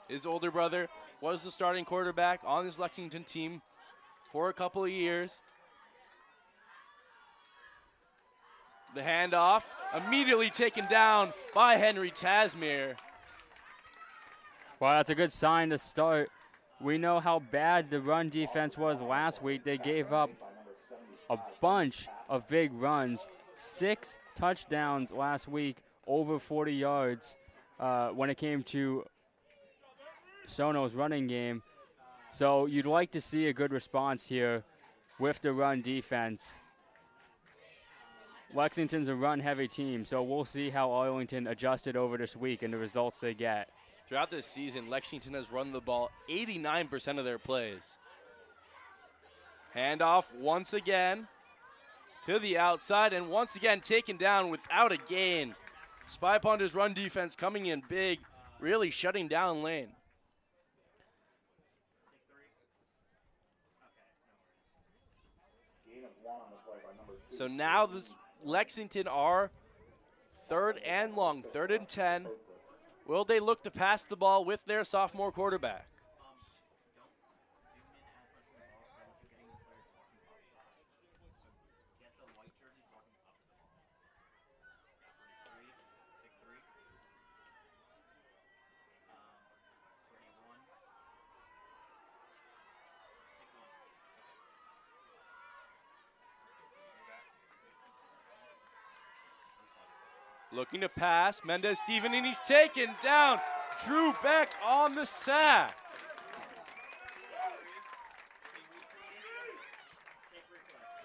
His older brother was the starting quarterback on his Lexington team for a couple of years. The handoff immediately taken down by Henry Tasmere. Well, that's a good sign to start. We know how bad the run defense was last week. They gave up a bunch of big runs, 6 touchdowns last week, over 40 yards when it came to Sono's running game. So you'd like to see a good response here with the run defense. Lexington's a run-heavy team, so we'll see how Arlington adjusted over this week and the results they get. Throughout this season, Lexington has run the ball 89% of their plays. Handoff once again to the outside, and once again taken down without a gain. Spy Ponder's run defense coming in big, really shutting down Lane. So now Lexington are 3rd and long, 3rd and 10. Will they look to pass the ball with their sophomore quarterback? Looking to pass, Mendez-Steven, and he's taken down. Drew Beck on the sack.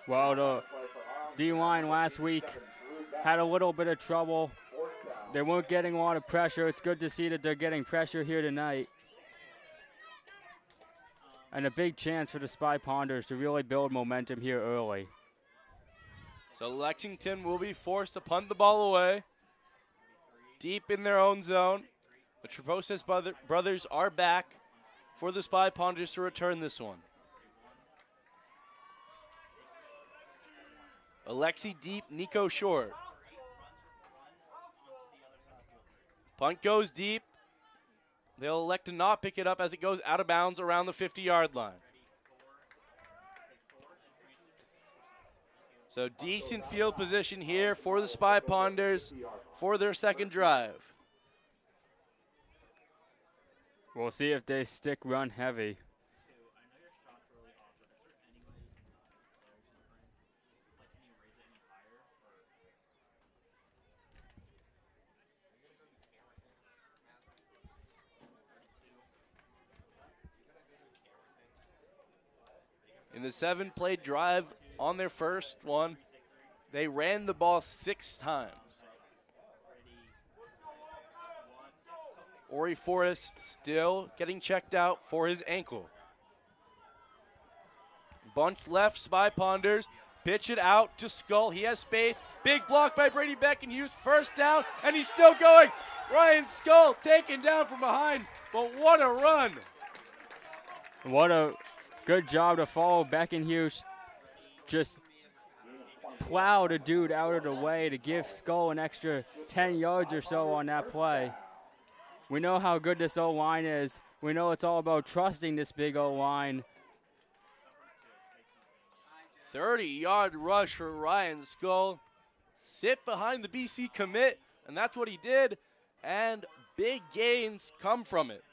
Well, the D-line last week had a little bit of trouble. They weren't getting a lot of pressure. It's good to see that they're getting pressure here tonight. And a big chance for the Spy Ponders to really build momentum here early. So Lexington will be forced to punt the ball away. Deep in their own zone. The Treposis brothers are back for the Spy Ponders to return this one. Alexi deep, Nico short. Punt goes deep. They'll elect to not pick it up as it goes out of bounds around the 50-yard line. So decent field position here for the Spy Ponders for their second drive. We'll see if they stick run heavy. In the 7-play drive on their first one, they ran the ball 6 times. Ori Forrest still getting checked out for his ankle. Bunch left, Spy Ponders. Pitch it out to Skull. He has space. Big block by Brady Beckenhughes. First down, and he's still going. Ryan Skull taken down from behind, but what a run. What a good job to follow Beckenhughes. Just plowed a dude out of the way to give Skull an extra 10 yards or so on that play. We know how good this O-line is. We know it's all about trusting this big O-line. 30-yard rush for Ryan Skull. Sit behind the BC commit, and that's what he did, and big gains come from it.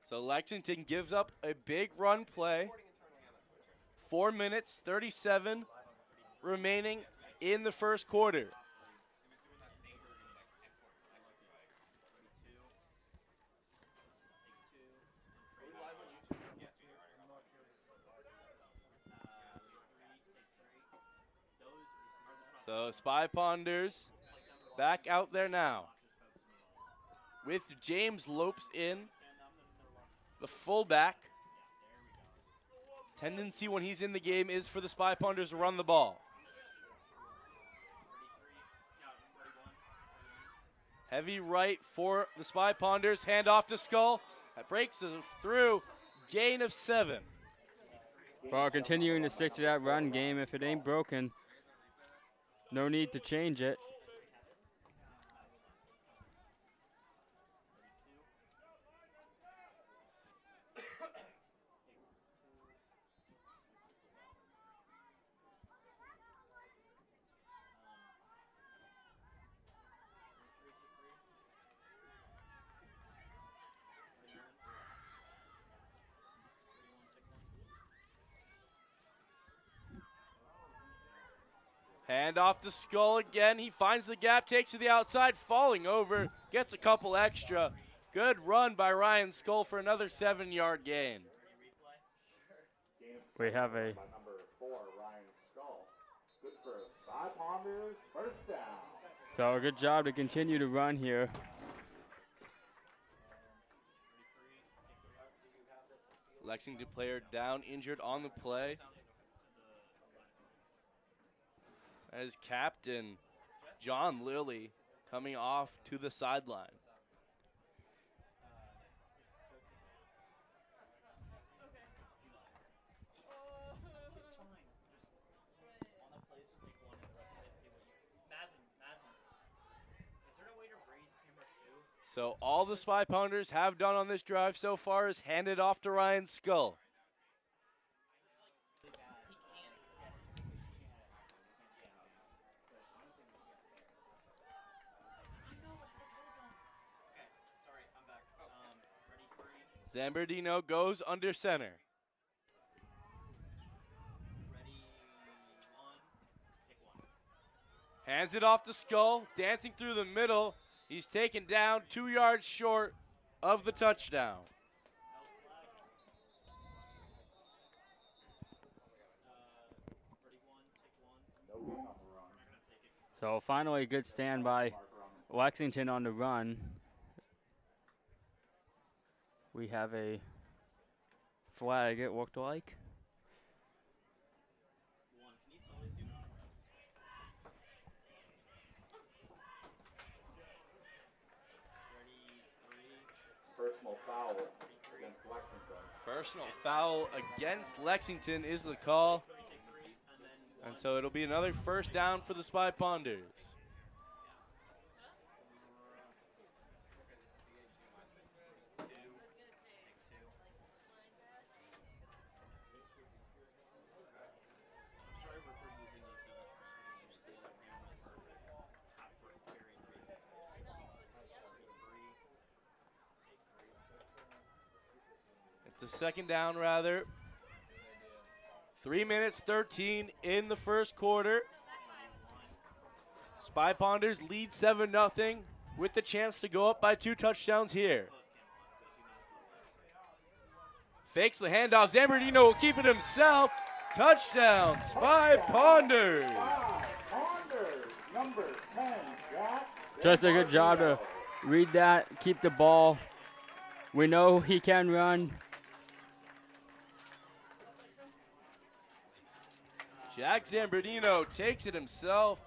So Lexington gives up a big run play. 4 minutes, 37 remaining in the first quarter. So Spy Ponders back out there now with James Lopes in, the fullback. Tendency when he's in the game is for the Spy Ponders to run the ball. Heavy right for the Spy Ponders. Hand off to Skull. That breaks through. gain of 7. Well, continuing to stick to that run game. If it ain't broken, no need to change it. Hand off to Skull again. He finds the gap, takes to the outside, falling over, gets a couple extra. Good run by Ryan Skull for another 7-yard gain. We have a so a good job to continue to run here. Lexington player down, injured on the play. As captain John Lilly coming off to the sideline. So all the Spy Pounders have done on this drive so far is hand it off to Ryan Skull. Zambardino goes under center. Hands it off to Skull, dancing through the middle. He's taken down 2 yards short of the touchdown. So finally a good stand by Lexington on the run. We have a flag, it looked like. Personal foul against Lexington. Personal foul against Lexington is the call. And so it'll be another first down for the Spy Pounders. It's a second down, rather. 3 minutes, 13 in the first quarter. Spy Pounders lead 7-0 with the chance to go up by 2 touchdowns here. Fakes the handoff. Zambardino will keep it himself. Touchdown, Spy Pounders. Number 10, Jack. Just a good job to read that, keep the ball. We know he can run. Jack Zambardino takes it himself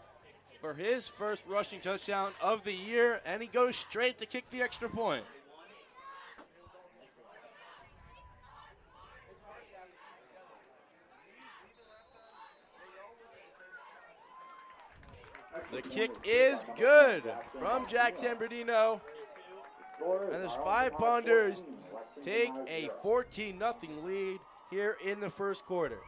for his first rushing touchdown of the year, and he goes straight to kick the extra point. The kick is good from Jack Zambardino, and the Spy Pounders take a 14-0 lead here in the first quarter.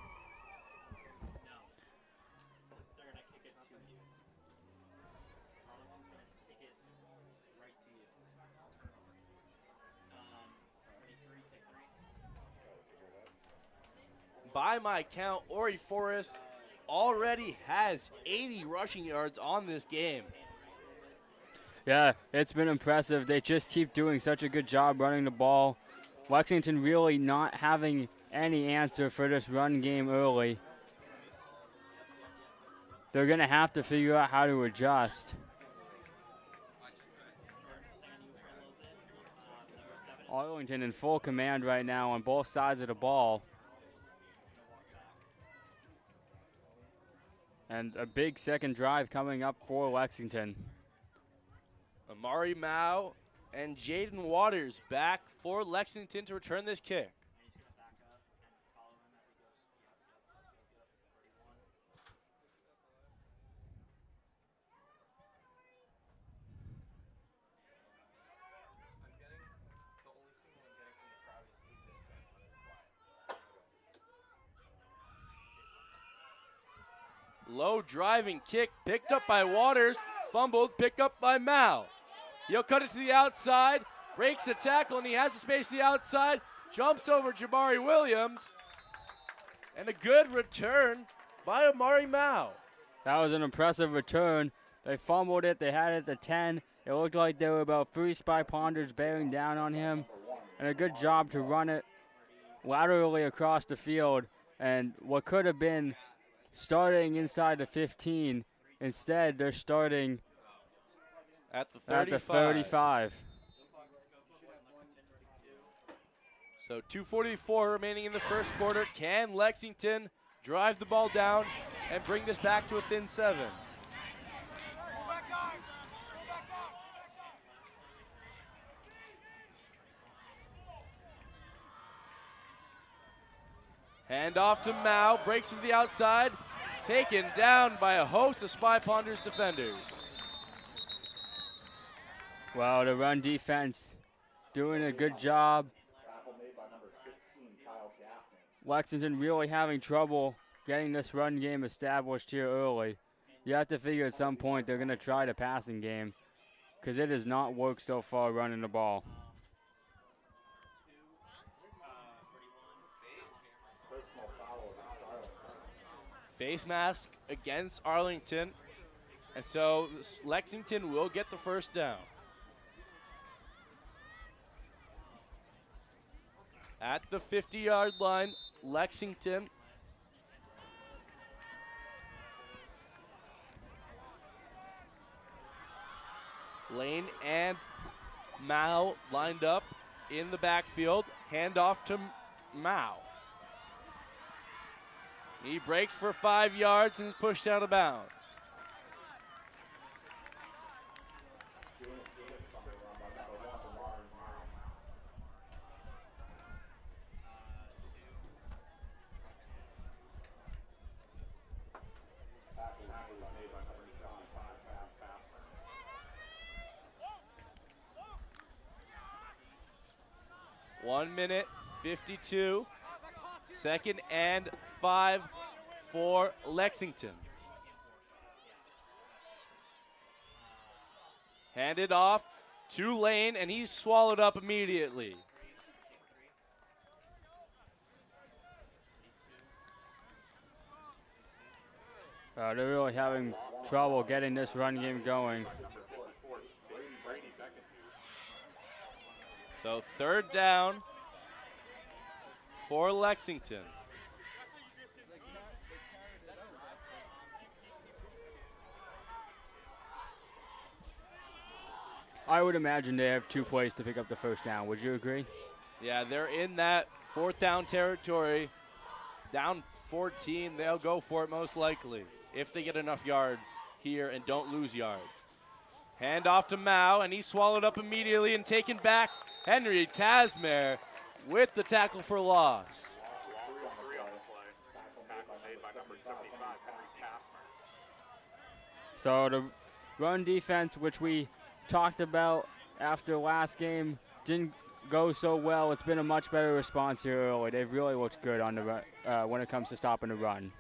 By my count, Ori Forrest already has 80 rushing yards on this game. Yeah, it's been impressive. They just keep doing such a good job running the ball. Lexington really not having any answer for this run game early. They're going to have to figure out how to adjust. Arlington in full command right now on both sides of the ball. And a big second drive coming up for Lexington. Amari Mao and Jaden Waters back for Lexington to return this kick. Low driving kick picked up by Waters, fumbled, picked up by Mao. He'll cut it to the outside, breaks a tackle, and he has the space to the outside, jumps over Jabari Williams, and a good return by Amari Mao. That was an impressive return. They fumbled it. They had it at the 10. It looked like there were about 3 Spy Ponders bearing down on him. And a good job to run it laterally across the field. And what could have been starting inside the 15, instead they're starting at the 35. So 2:44 remaining in the first quarter. Can Lexington drive the ball down and bring this back to within 7? Hand off to Mao, breaks to the outside, taken down by a host of Spy Ponders defenders. Wow, the run defense doing a good job. Lexington really having trouble getting this run game established here early. You have to figure at some point they're going to try the passing game because it has not worked so far running the ball. Face mask against Arlington, and so Lexington will get the first down. At the 50-yard line, Lexington. Lane and Mao lined up in the backfield. Handoff to Mao. He breaks for 5 yards and is pushed out of bounds. One minute, 52. Second and 5 for Lexington. Handed off to Lane, and he's swallowed up immediately. They're really having trouble getting this run game going. So third down for Lexington. I would imagine they have 2 plays to pick up the first down. Would you agree? Yeah, they're in that fourth down territory. Down 14, they'll go for it most likely if they get enough yards here and don't lose yards. Hand off to Mao, and he's swallowed up immediately and taken back. Henry Tasmer with the tackle for loss. So the run defense, which we talked about after last game, didn't go so well. It's been a much better response here early. They've really looked good on the run, when it comes to stopping the run.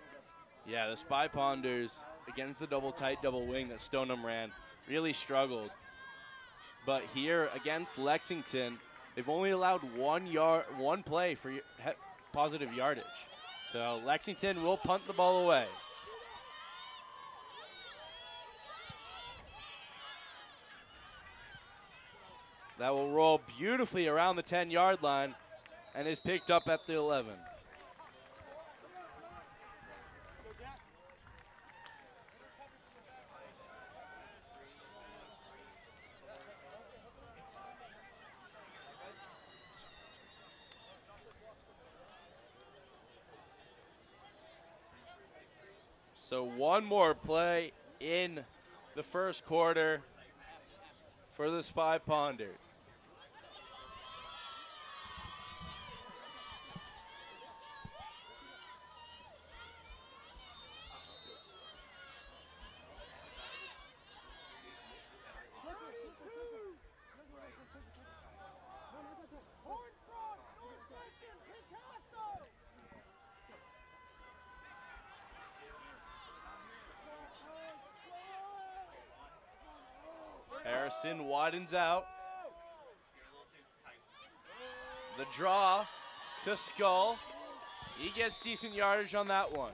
Yeah, the Spy Ponders against the double tight double wing that Stoneham ran really struggled. But here against Lexington, they've only allowed 1 play for positive yardage. So Lexington will punt the ball away. That will roll beautifully around the 10-yard line and is picked up at the 11. So one more play in the first quarter for the Spy Ponders. Harrison widens out. The draw to Skull. He gets decent yardage on that one.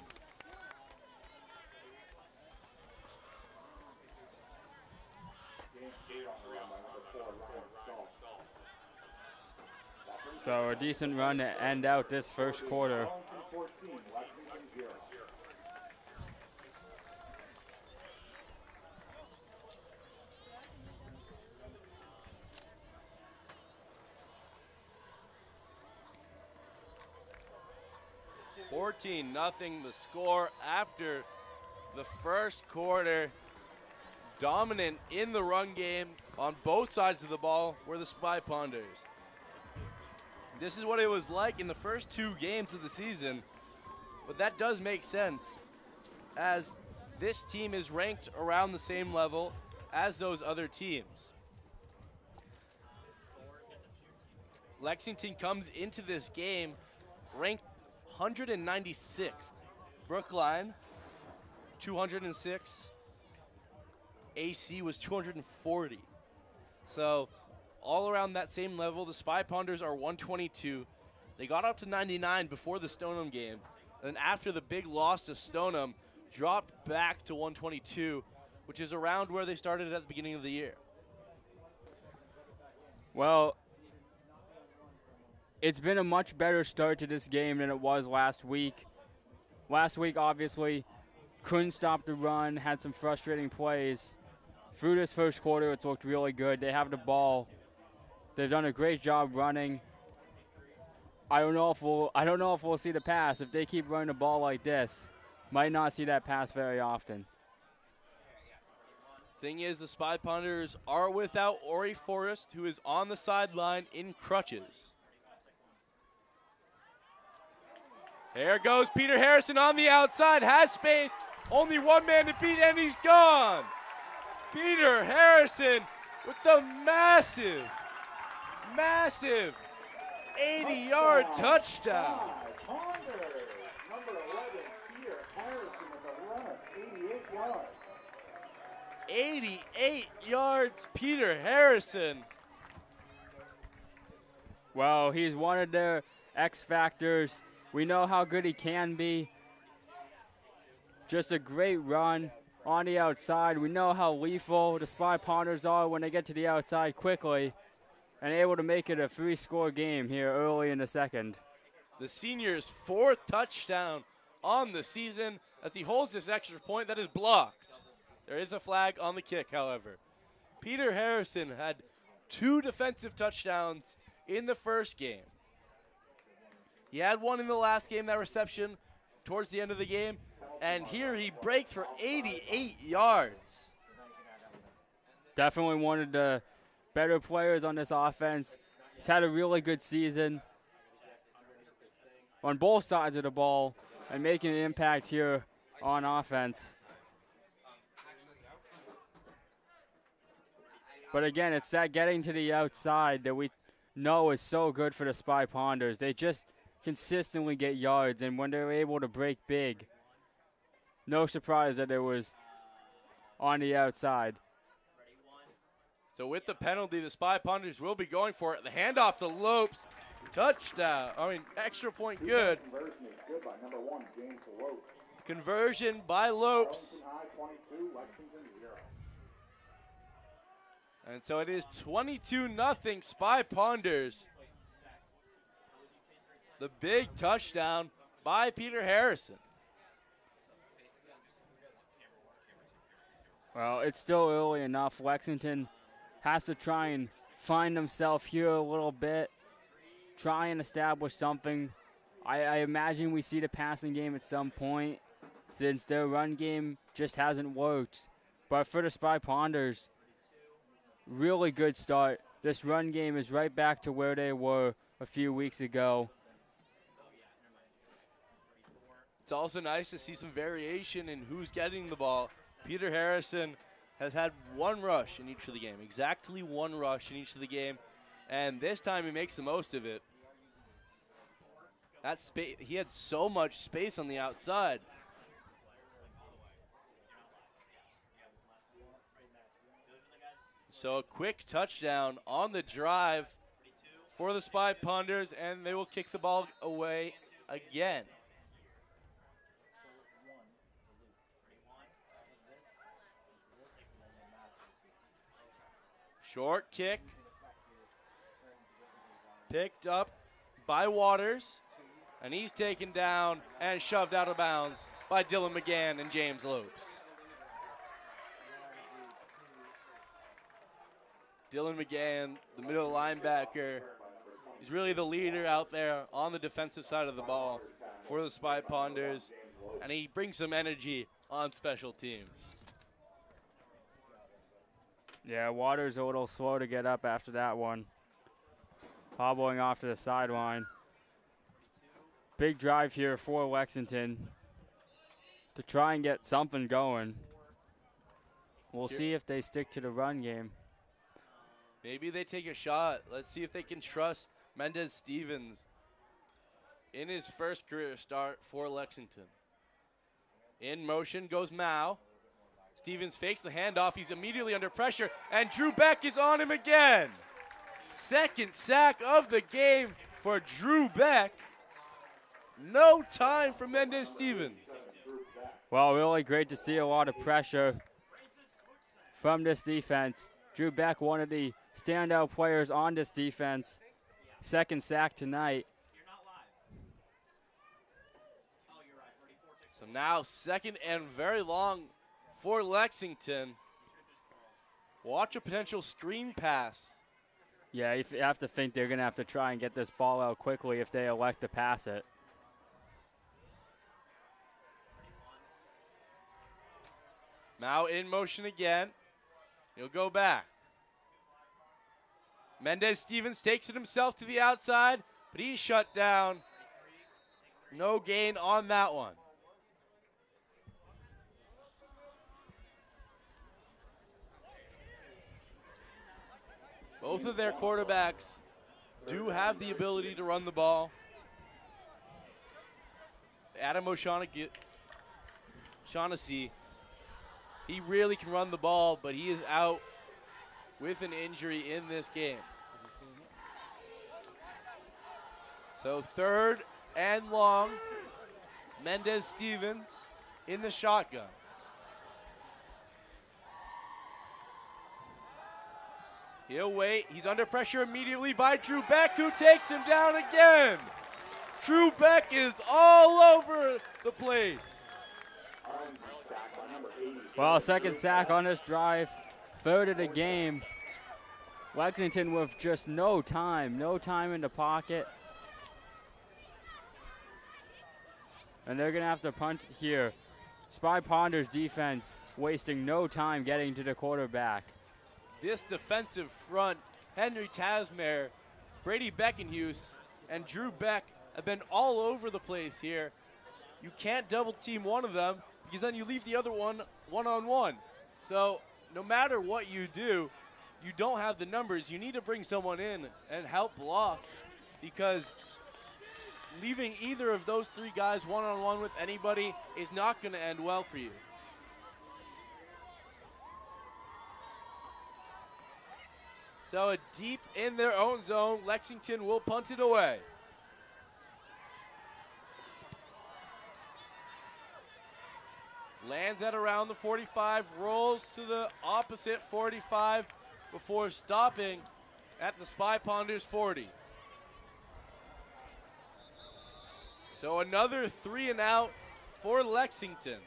So a decent run to end out this first quarter. Nothing the score after the first quarter. Dominant in the run game on both sides of the ball were the Spy Ponders. This is what it was like in the first 2 games of the season, but that does make sense as this team is ranked around the same level as those other teams. Lexington comes into this game ranked 196th. Brookline, 206. AC was 240. So all around that same level, the Spy Ponders are 122. They got up to 99 before the Stoneham game. And after the big loss to Stoneham, dropped back to 122, which is around where they started at the beginning of the year. Well, it's been a much better start to this game than it was last week. Last week, obviously, couldn't stop the run, had some frustrating plays. Through this first quarter, it's looked really good. They have the ball. They've done a great job running. I don't know if we'll see the pass. If they keep running the ball like this, might not see that pass very often. Thing is, the Spy Ponders are without Ori Forrest, who is on the sideline in crutches. There goes Peter Harrison on the outside, has space, only one man to beat, and he's gone. Peter Harrison with the massive 80-yard touchdown. Number 11, Peter Harrison with a run of 88 yards. 88 yards, Peter Harrison. Well, he's one of their X factors. We know how good he can be. Just a great run on the outside. We know how lethal the Spy Ponders are when they get to the outside quickly and able to make it a 3-score game here early in the second. The senior's 4th touchdown on the season as he holds this extra point that is blocked. There is a flag on the kick, however. Peter Harrison had 2 defensive touchdowns in the first game. He had one in the last game, that reception towards the end of the game, and here he breaks for 88 yards. Definitely one of the better players on this offense. He's had a really good season on both sides of the ball and making an impact here on offense. But again, it's that getting to the outside that we know is so good for the Spy Ponders. They just consistently get yards, and when they're able to break big, no surprise that it was on the outside. So with the penalty, the Spy Ponders will be going for it. The handoff to Lopes, touchdown. Extra point good. Conversion is good by number 1, James Lopes. Conversion by Lopes. Arlington High 22, Lexington 0. And so it is 22-0 Spy Ponders. The big touchdown by Peter Harrison. Well, it's still early enough. Lexington has to try and find himself here a little bit, try and establish something. I imagine we see the passing game at some point since their run game just hasn't worked. But for the Spy Ponders, really good start. This run game is right back to where they were a few weeks ago. It's also nice to see some variation in who's getting the ball. Peter Harrison has had 1 rush in each of the game, exactly 1 rush in each of the game, and this time he makes the most of it. That he had so much space on the outside. So a quick touchdown on the drive for the Spy Ponders, and they will kick the ball away again. Short kick. Picked up by Waters, and he's taken down and shoved out of bounds by Dylan McGann and James Lopes. Dylan McGann, the middle linebacker, is really the leader out there on the defensive side of the ball for the Spy Ponders, and he brings some energy on special teams. Yeah, Waters a little slow to get up after that one. Hobbling off to the sideline. Big drive here for Lexington to try and get something going. We'll see if they stick to the run game. Maybe they take a shot. Let's see if they can trust Mendez Stevens in his first career start for Lexington. In motion goes Mao. Stevens fakes the handoff. He's immediately under pressure, and Drew Beck is on him again. Second sack of the game for Drew Beck. No time for Mendez Stevens. Well, really great to see a lot of pressure from this defense. Drew Beck, one of the standout players on this defense. Second sack tonight. So now second and very long for Lexington. Watch a potential screen pass. Yeah, you have to think they're going to have to try and get this ball out quickly if they elect to pass it. Now in motion again. He'll go back. Mendez Stevens takes it himself to the outside, but he's shut down. No gain on that one. Both of their quarterbacks do have the ability to run the ball. Adam O'Shaughnessy, he really can run the ball, but he is out with an injury in this game. So third and long, Mendez Stevens in the shotgun. He'll wait. He's under pressure immediately by Drew Beck, who takes him down again. Drew Beck is all over the place. Well, second sack on this drive, third of the game. Lexington with just no time in the pocket. And they're going to have to punt here. Spy Ponders defense wasting no time getting to the quarterback. This defensive front, Henry Tasmere, Brady Beckenhuse, and Drew Beck have been all over the place here. You can't double team one of them because then you leave the other one one-on-one. So no matter what you do, you don't have the numbers. You need to bring someone in and help block, because leaving either of those three guys one-on-one with anybody is not going to end well for you. So deep in their own zone, Lexington will punt it away. Lands at around the 45, rolls to the opposite 45 before stopping at the Spy Ponders 40. So another 3 and out for Lexington.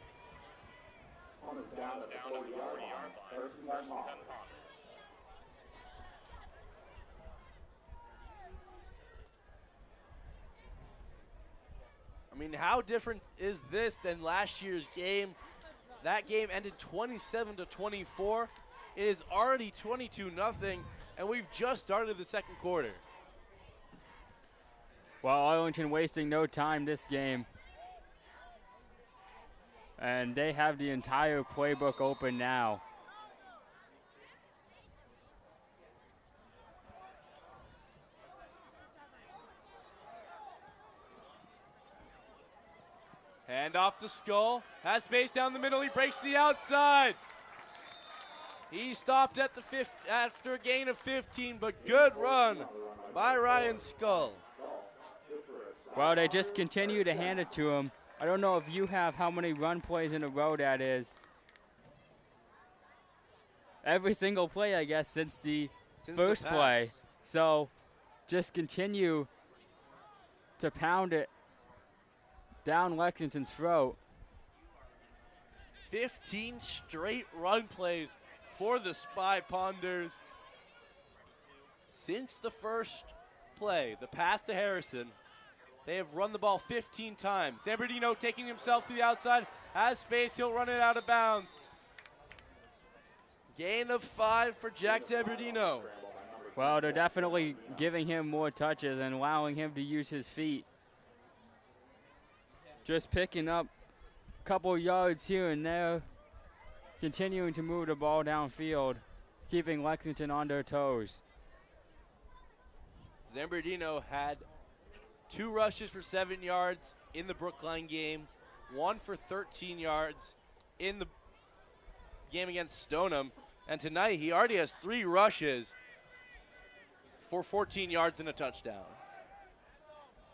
I mean, how different is this than last year's game? That game ended 27-24. It is already 22-0, and we've just started the second quarter. Well, Arlington wasting no time this game. And they have the entire playbook open now. Hand off to Skull. Has space down the middle. He breaks the outside. He stopped at the after a gain of 15, but good run by Ryan Skull. Well, they just continue to hand it to him. I don't know if you have how many run plays in a row that is. Every single play, I guess, since the first play. So just continue to pound it down Lexington's throat. 15 straight run plays for the Spy Ponders. Since the first play, the pass to Harrison, they have run the ball 15 times. Zambardino taking himself to the outside, has space, he'll run it out of bounds. Gain of 5 for Jack Zambardino. Well, they're definitely giving him more touches and allowing him to use his feet. Just picking up a couple yards here and there, continuing to move the ball downfield, keeping Lexington on their toes. Zambardino had 2 rushes for 7 yards in the Brookline game, 1 for 13 yards in the game against Stoneham. And tonight he already has 3 rushes for 14 yards and a touchdown.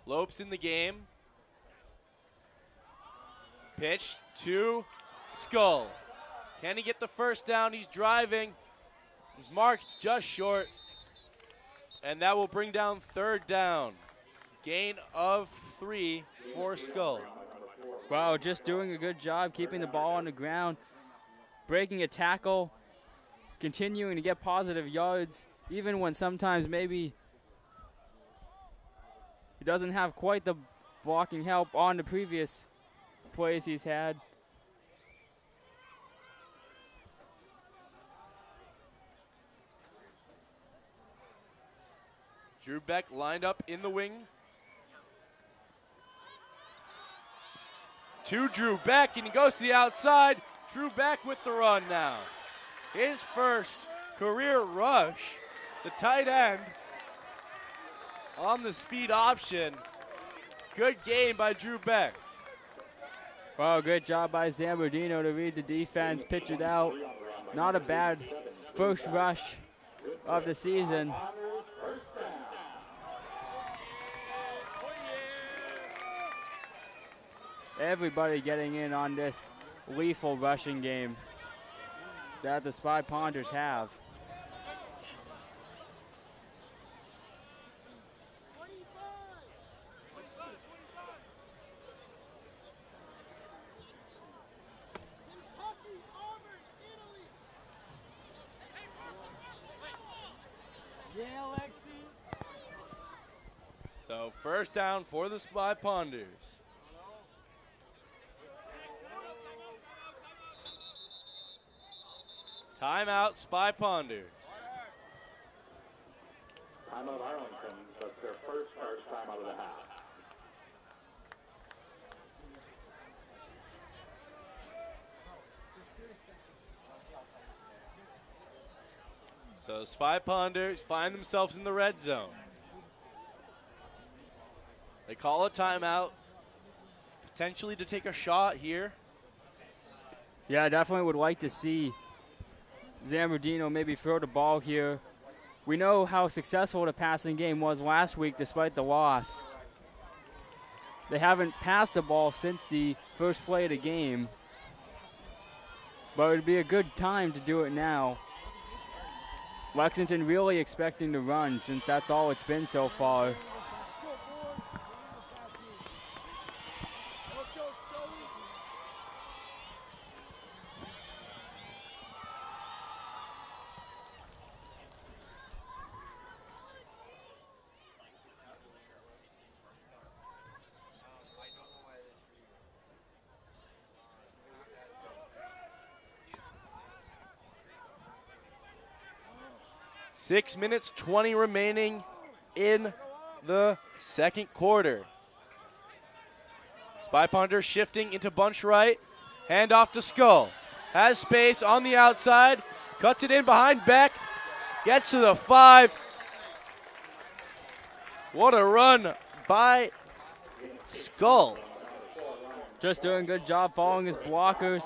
Lopes in the game. Pitch to Skull. Can he get the first down? He's driving. He's marked just short. And that will bring down 3rd down. Gain of 3 for Skull. Wow, just doing a good job keeping the ball on the ground, breaking a tackle, continuing to get positive yards, even when sometimes maybe he doesn't have quite the blocking help on the previous plays he's had. Drew Beck lined up in the wing. To Drew Beck, and he goes to the outside. Drew Beck with the run now. His first career rush. The tight end on the speed option. Good game by Drew Beck. Well, good job by Zambardino to read the defense, pitch it out. Not a bad first rush of the season. Everybody getting in on this lethal rushing game that the Spy Ponders have. So first down for the Spy Ponders. Timeout, Spy Ponders. Timeout Arlington. That's their first timeout of the half. So Spy Ponders find themselves in the red zone. They call a timeout, potentially to take a shot here. Yeah, I definitely would like to see Zambardino maybe throw the ball here. We know how successful the passing game was last week despite the loss. They haven't passed the ball since the first play of the game. But it would be a good time to do it now. Lexington really expecting to run since that's all it's been so far. Six minutes, 20 remaining in the second quarter. Spy Ponder shifting into bunch right. Hand off to Skull. Has space on the outside. Cuts it in behind Beck. Gets to the 5. What a run by Skull. Just doing a good job following his blockers,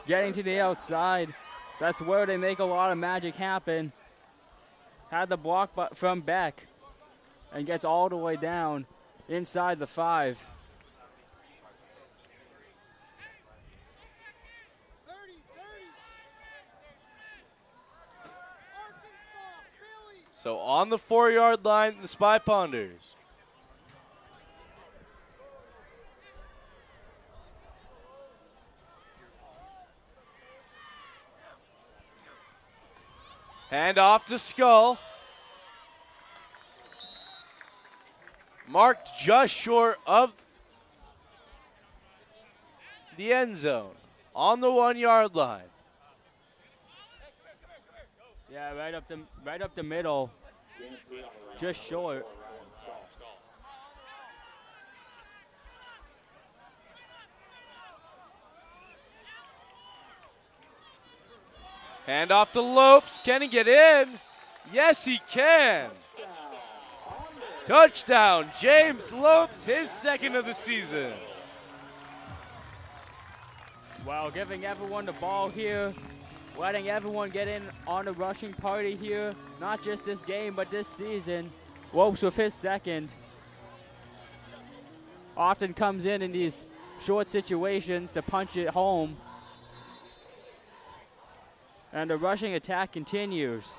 getting to the outside. That's where they make a lot of magic happen. Had the block from Beck and gets all the way down inside the 5. So on the 4-yard line, the Spy Ponders. Hand off to Skull. Marked just short of the end zone on the 1-yard line. Yeah, right up the middle, just short. Hand off to Lopes. Can he get in? Yes, he can. Touchdown, James Lopes, his second of the season. Well, giving everyone the ball here, letting everyone get in on the rushing party here, not just this game, but this season. Lopes with his second. Often comes in these short situations to punch it home. And the rushing attack continues.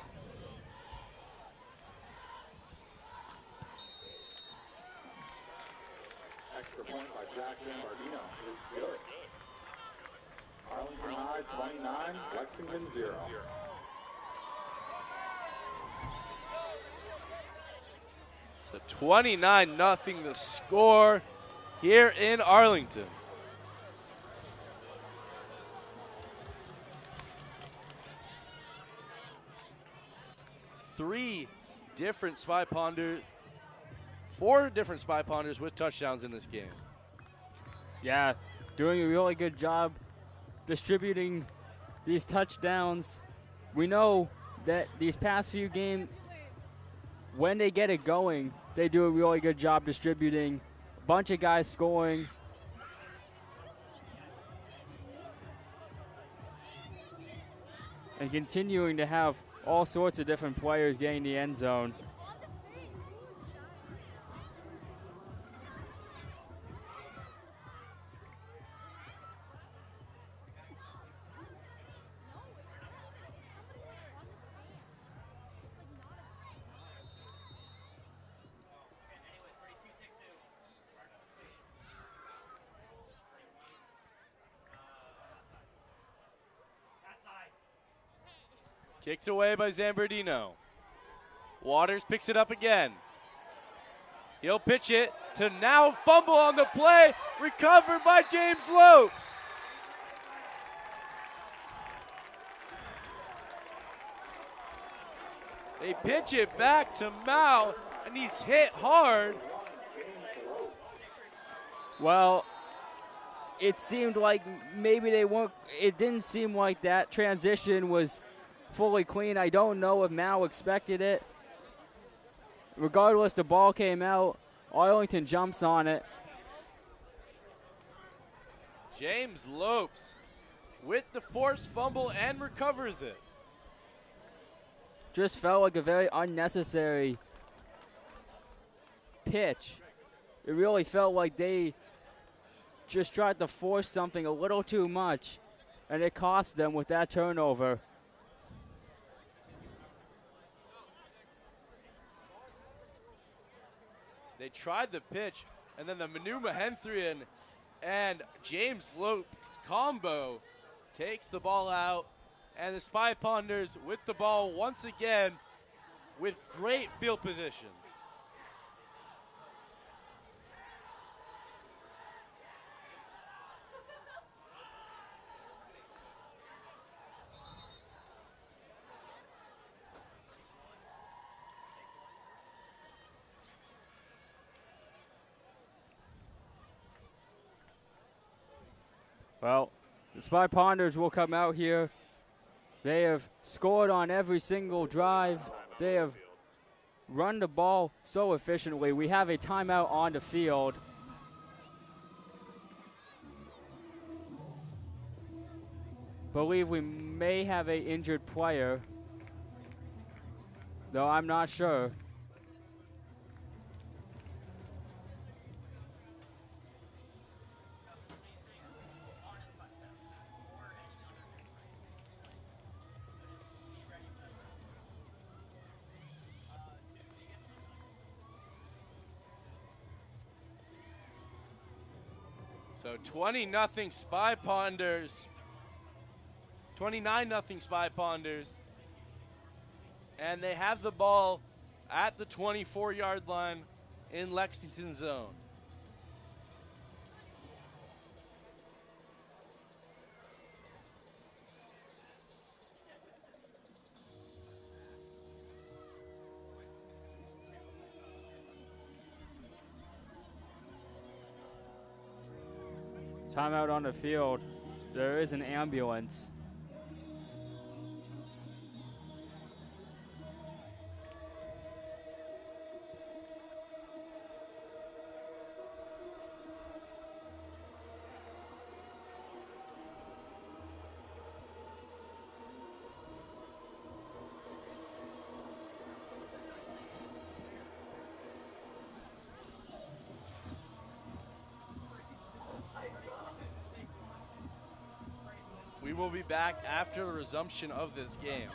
Extra point by Jackson Bardino is good. Arlington High 29, Lexington 0. So 29-0 the score here in Arlington. Four different Spy Ponders with touchdowns in this game. Yeah, doing a really good job distributing these touchdowns. We know that these past few games, when they get it going, they do a really good job distributing. A bunch of guys scoring. And continuing to have all sorts of different players getting the end zone. Kicked away by Zambardino. Waters picks it up again. He'll pitch it to now fumble on the play. Recovered by James Lopes. They pitch it back to Mao, and he's hit hard. Well, it seemed like maybe they weren't, it didn't seem like that transition was fully clean. I don't know if Mao expected it. Regardless, the ball came out. Arlington jumps on it. James Lopes with the forced fumble and recovers it. Just felt like a very unnecessary pitch. It really felt like they just tried to force something a little too much, and it cost them with that turnover. They tried the pitch, and then the Manu Mahenthrian and James Lopes combo takes the ball out, and the Spy Ponders with the ball once again with great field position. Well, the Spy Ponders will come out here. They have scored on every single drive. They have run the ball so efficiently. We have a timeout on the field. Believe we may have a injured player, though I'm not sure. So 20-0 Spy Ponders. 29-0 Spy Ponders. And they have the ball at the 24-yard line in Lexington zone. Timeout on the field. There is an ambulance. We will be back after the resumption of this game.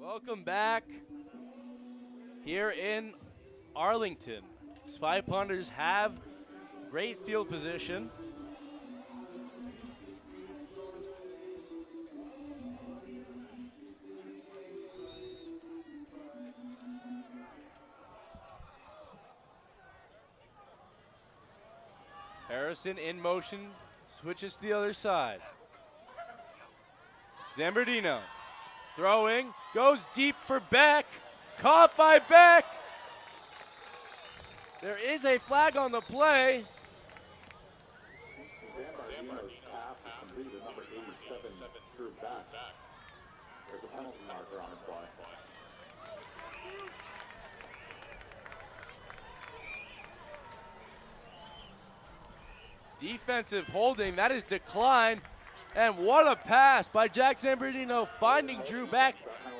Welcome back here in Arlington. Spy Ponders have great field position. Harrison in motion, switches to the other side. Zambardino throwing, goes deep for Beck, caught by Beck. There is a flag on the play. Zambardino's pass is completed, number 87, Drew Beck. There's a penalty marker on the play. Defensive holding, that is declined. And what a pass by Jack Zambardino, finding Drew Beck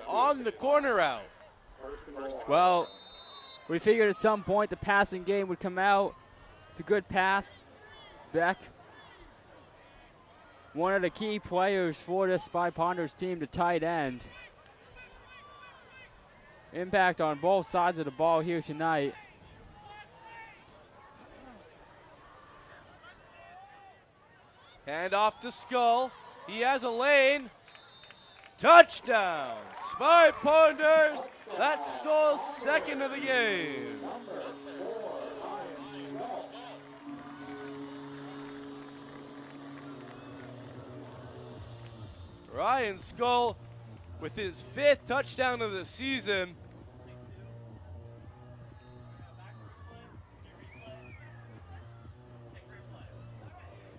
on the corner route. Well, we figured at some point the passing game would come out. It's a good pass. Beck, one of the key players for this Spy Ponders team, the tight end. Impact on both sides of the ball here tonight. Hand off to Skull. He has a lane. Touchdown! Spy Ponders. That's Skull's second of the game. Ryan Skull with his 5th touchdown of the season.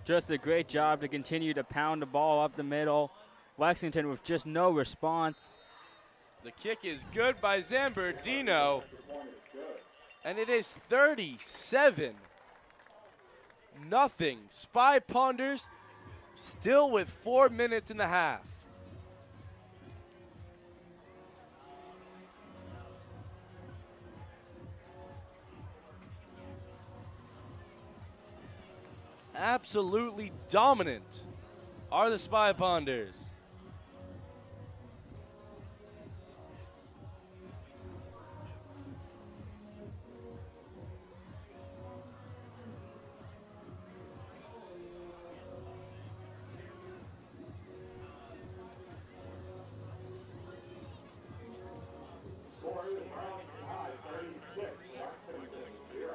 Just a great job to continue to pound the ball up the middle. Lexington with just no response. The kick is good by Zambardino. And it is 37-0. Spy Ponders still with 4 minutes and a half. Absolutely dominant are the Spy Ponders. Score is Arlington High, 36, Lexington 0.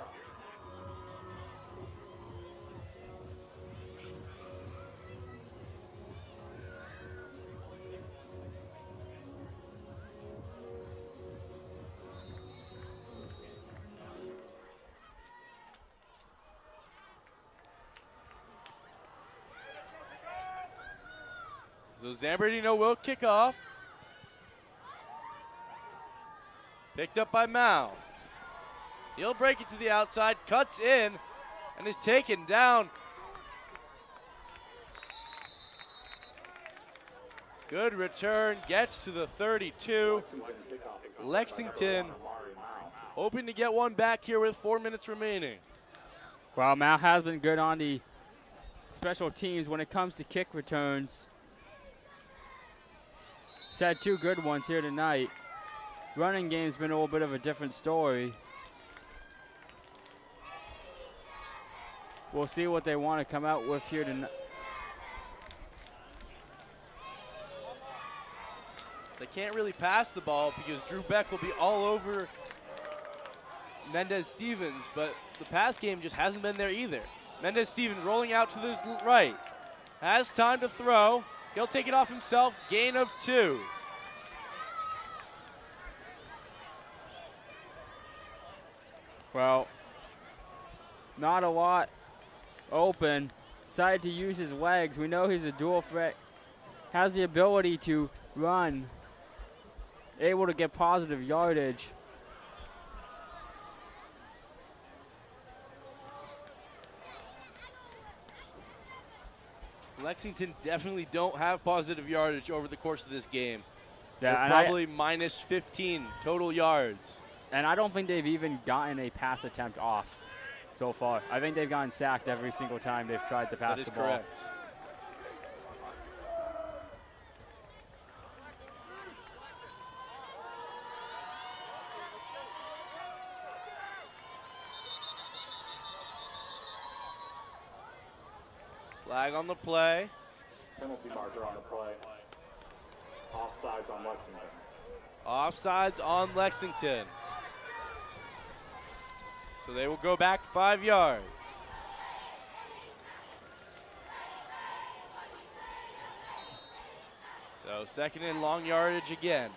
So Zambardino will kick off. Picked up by Mao. He'll break it to the outside, cuts in, and is taken down. Good return, gets to the 32. Lexington hoping to get one back here with 4 minutes remaining. Well, Mao has been good on the special teams when it comes to kick returns. He's had 2 good ones here tonight. Running game's been a little bit of a different story. We'll see what they want to come out with here tonight. They can't really pass the ball because Drew Beck will be all over Mendez-Stevens, but the pass game just hasn't been there either. Mendez-Stevens rolling out to the right. Has time to throw. He'll take it off himself. Gain of 2. Well, not a lot open. Decided to use his legs. We know he's a dual threat. Has the ability to run. Able to get positive yardage. Lexington definitely don't have positive yardage over the course of this game. Yeah, They're probably minus 15 total yards. And I don't think they've even gotten a pass attempt off so far. I think they've gotten sacked every single time they've tried to pass the ball. Correct. Flag on the play. Penalty marker on the play. Offsides on Lexington. Offsides on Lexington. So they will go back 5 yards. So second and long yardage again.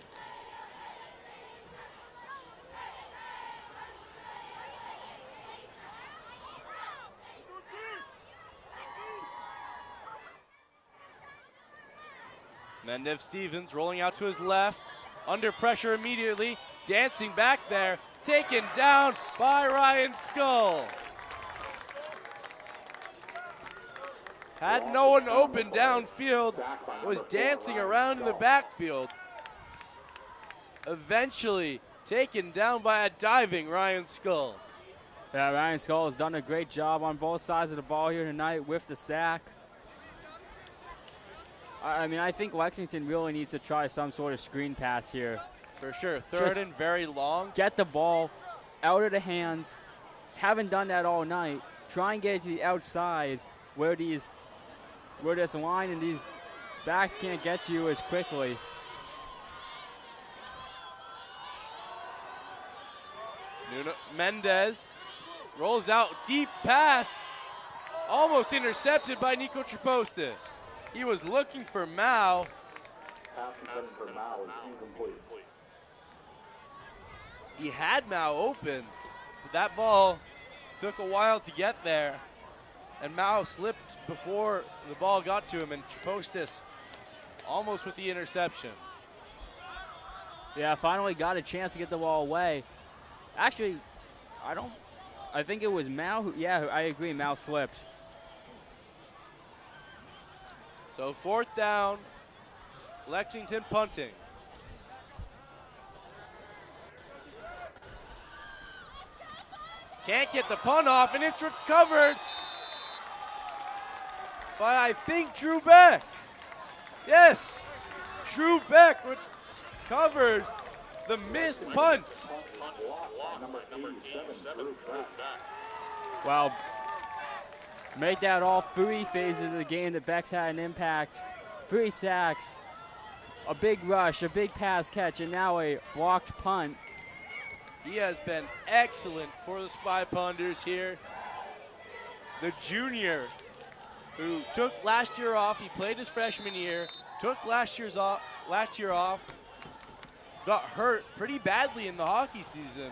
Mendev Stevens rolling out to his left, under pressure immediately, dancing back there, taken down by Ryan Skull. Had no one open downfield, was dancing around in the backfield. Eventually taken down by a diving Ryan Skull. Yeah, Ryan Skull has done a great job on both sides of the ball here tonight with the sack. I mean, I think Lexington really needs to try some sort of screen pass here. For sure, third Just and very long. Get the ball out of the hands. Haven't done that all night. Try and get it to the outside where this line and these backs can't get to you as quickly. Mendez rolls out, deep pass, almost intercepted by Nico Trapostis. He was looking for Mao. Pass intended for Mao is incomplete. He had Mao open, but that ball took a while to get there, and Mao slipped before the ball got to him, and Trapostis almost with the interception. Yeah, finally got a chance to get the ball away. Actually, I think it was Mao who, yeah, I agree, Mao slipped. So fourth down, Lexington punting. Can't get the punt off, and it's recovered by, I think, Drew Beck. Yes, Drew Beck recovers the missed punt. Wow. Make that all 3 phases of the game that Beck's had an impact. 3 sacks, a big rush, a big pass catch, and now a blocked punt. He has been excellent for the Spy Ponders here. The junior who took last year off, he played his freshman year, took last year off, got hurt pretty badly in the hockey season,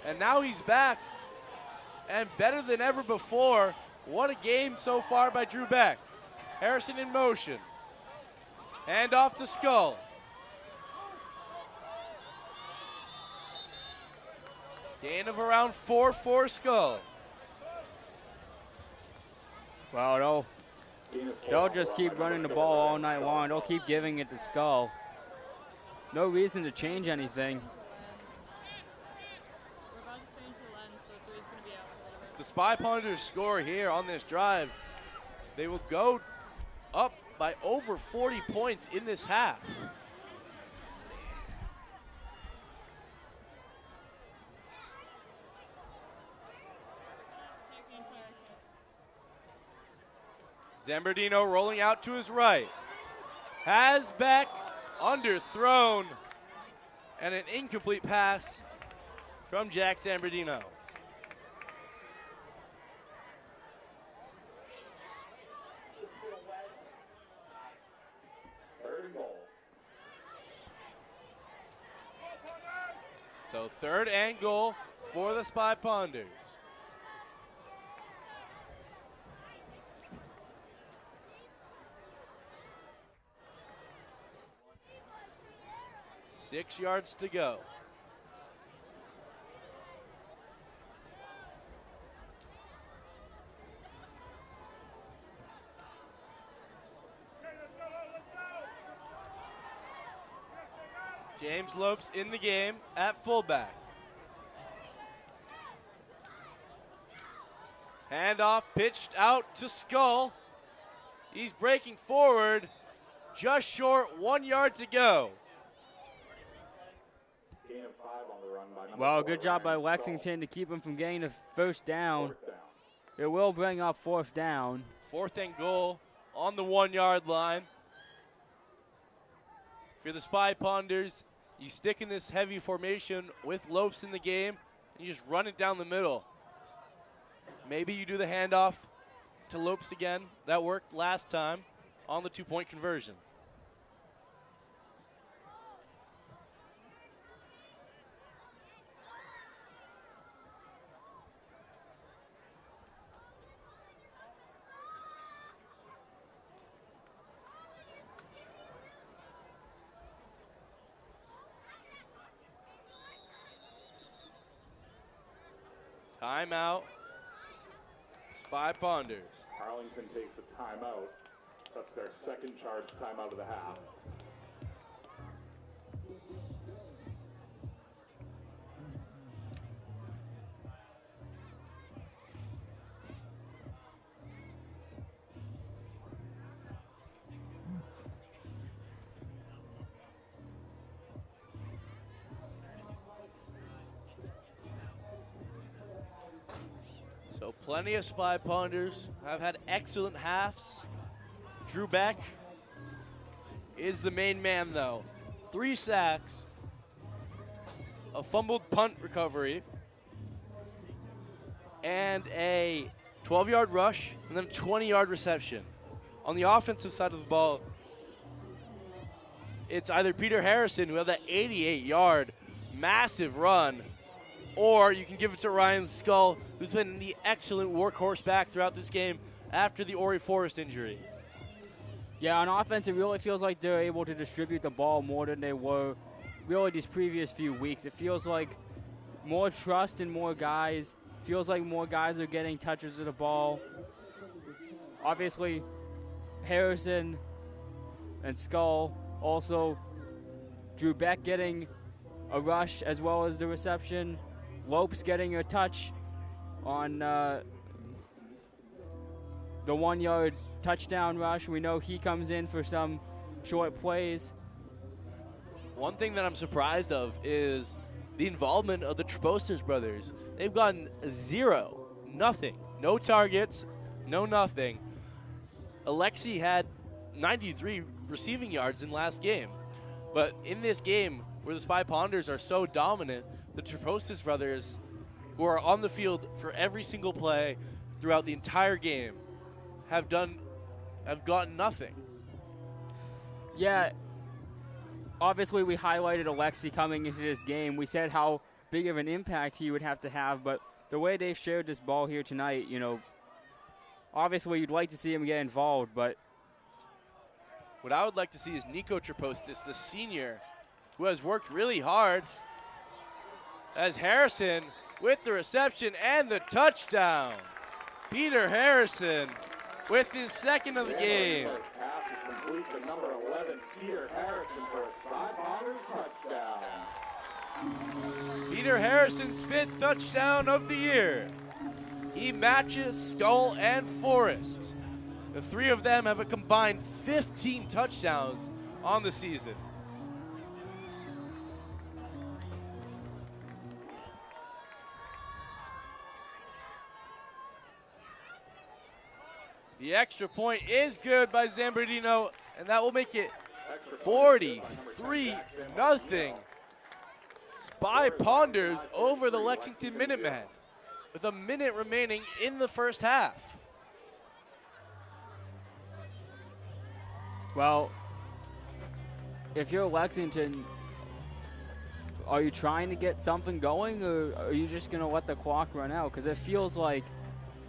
and now he's back and better than ever before. What a game so far by Drew Beck. Harrison in motion. Hand off to Skull. Gain of around 4 for Skull. Well, they'll just keep running the ball all night long. They'll keep giving it to Skull. No reason to change anything. The Spy Ponders score here on this drive, they will go up by over 40 points in this half. Zambardino rolling out to his right. Has Beck underthrown, and an incomplete pass from Jack Zambardino. So third and goal for the Spy Ponders. Six yards to go. James Lopes in the game at fullback. Handoff pitched out to Skull. He's breaking forward, just short, 1 yard to go. Well, good job by Lexington to keep him from getting the first down. It will bring up fourth down. 4th and goal on the 1-yard line. If you're the Spy Ponders, you stick in this heavy formation with Lopes in the game, and you just run it down the middle. Maybe you do the handoff to Lopes again. That worked last time on the 2-point conversion. Timeout. Spy Ponders. Arlington takes a timeout. That's their second charge timeout of the half. So plenty of Spy Ponders have had excellent halves. Drew Beck is the main man, though. 3 sacks, a fumbled punt recovery, and a 12-yard rush, and then a 20-yard reception. On the offensive side of the ball, it's either Peter Harrison, who had that 88-yard massive run, or you can give it to Ryan Skull, who's been the excellent workhorse back throughout this game after the Ori Forrest injury. Yeah, on offense, it really feels like they're able to distribute the ball more than they were really these previous few weeks. It feels like more trust in more guys. Feels like more guys are getting touches of the ball. Obviously, Harrison and Skull, also Drew Beck getting a rush as well as the reception. Lopes getting a touch on the 1-yard touchdown rush. We know he comes in for some short plays. One thing that I'm surprised of is the involvement of the Trebostas brothers. They've gotten 0, nothing, no targets, no nothing. Alexi had 93 receiving yards in last game. But in this game, where the Spy Ponders are so dominant, the Trebostas brothers, who are on the field for every single play throughout the entire game, have gotten nothing. Yeah, obviously we highlighted Alexi coming into this game. We said how big of an impact he would have to have, but the way they've shared this ball here tonight, you know, obviously you'd like to see him get involved, but what I would like to see is Nico Trepostas, the senior, who has worked really hard, as Harrison with the reception and the touchdown. Peter Harrison with his second of the game. First pass is complete to number 11, Peter Harrison, for a Spy Ponders touchdown. Peter Harrison's 5th touchdown of the year. He matches Skull and Forrest. The 3 of them have a combined 15 touchdowns on the season. The extra point is good by Zambardino, and that will make it 43-0. Spy Ponders over the Lexington Minutemen with a minute remaining in the first half. well, if you're Lexington, are you trying to get something going, or are you just going to let the clock run out? Because it feels like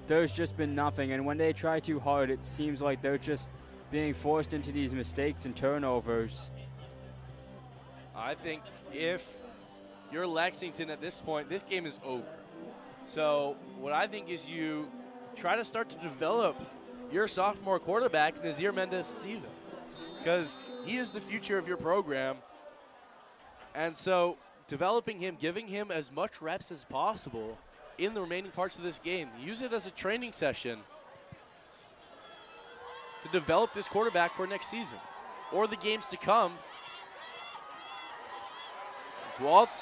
there's just been nothing, and when they try too hard, it seems like they're just being forced into these mistakes and turnovers. I think if you're Lexington at this point, this game is over. So what I think is you try to start to develop your sophomore quarterback, Nazir Mendez-Steven, because he is the future of your program. And so developing him, giving him as much reps as possible in the remaining parts of this game. Use it as a training session to develop this quarterback for next season or the games to come.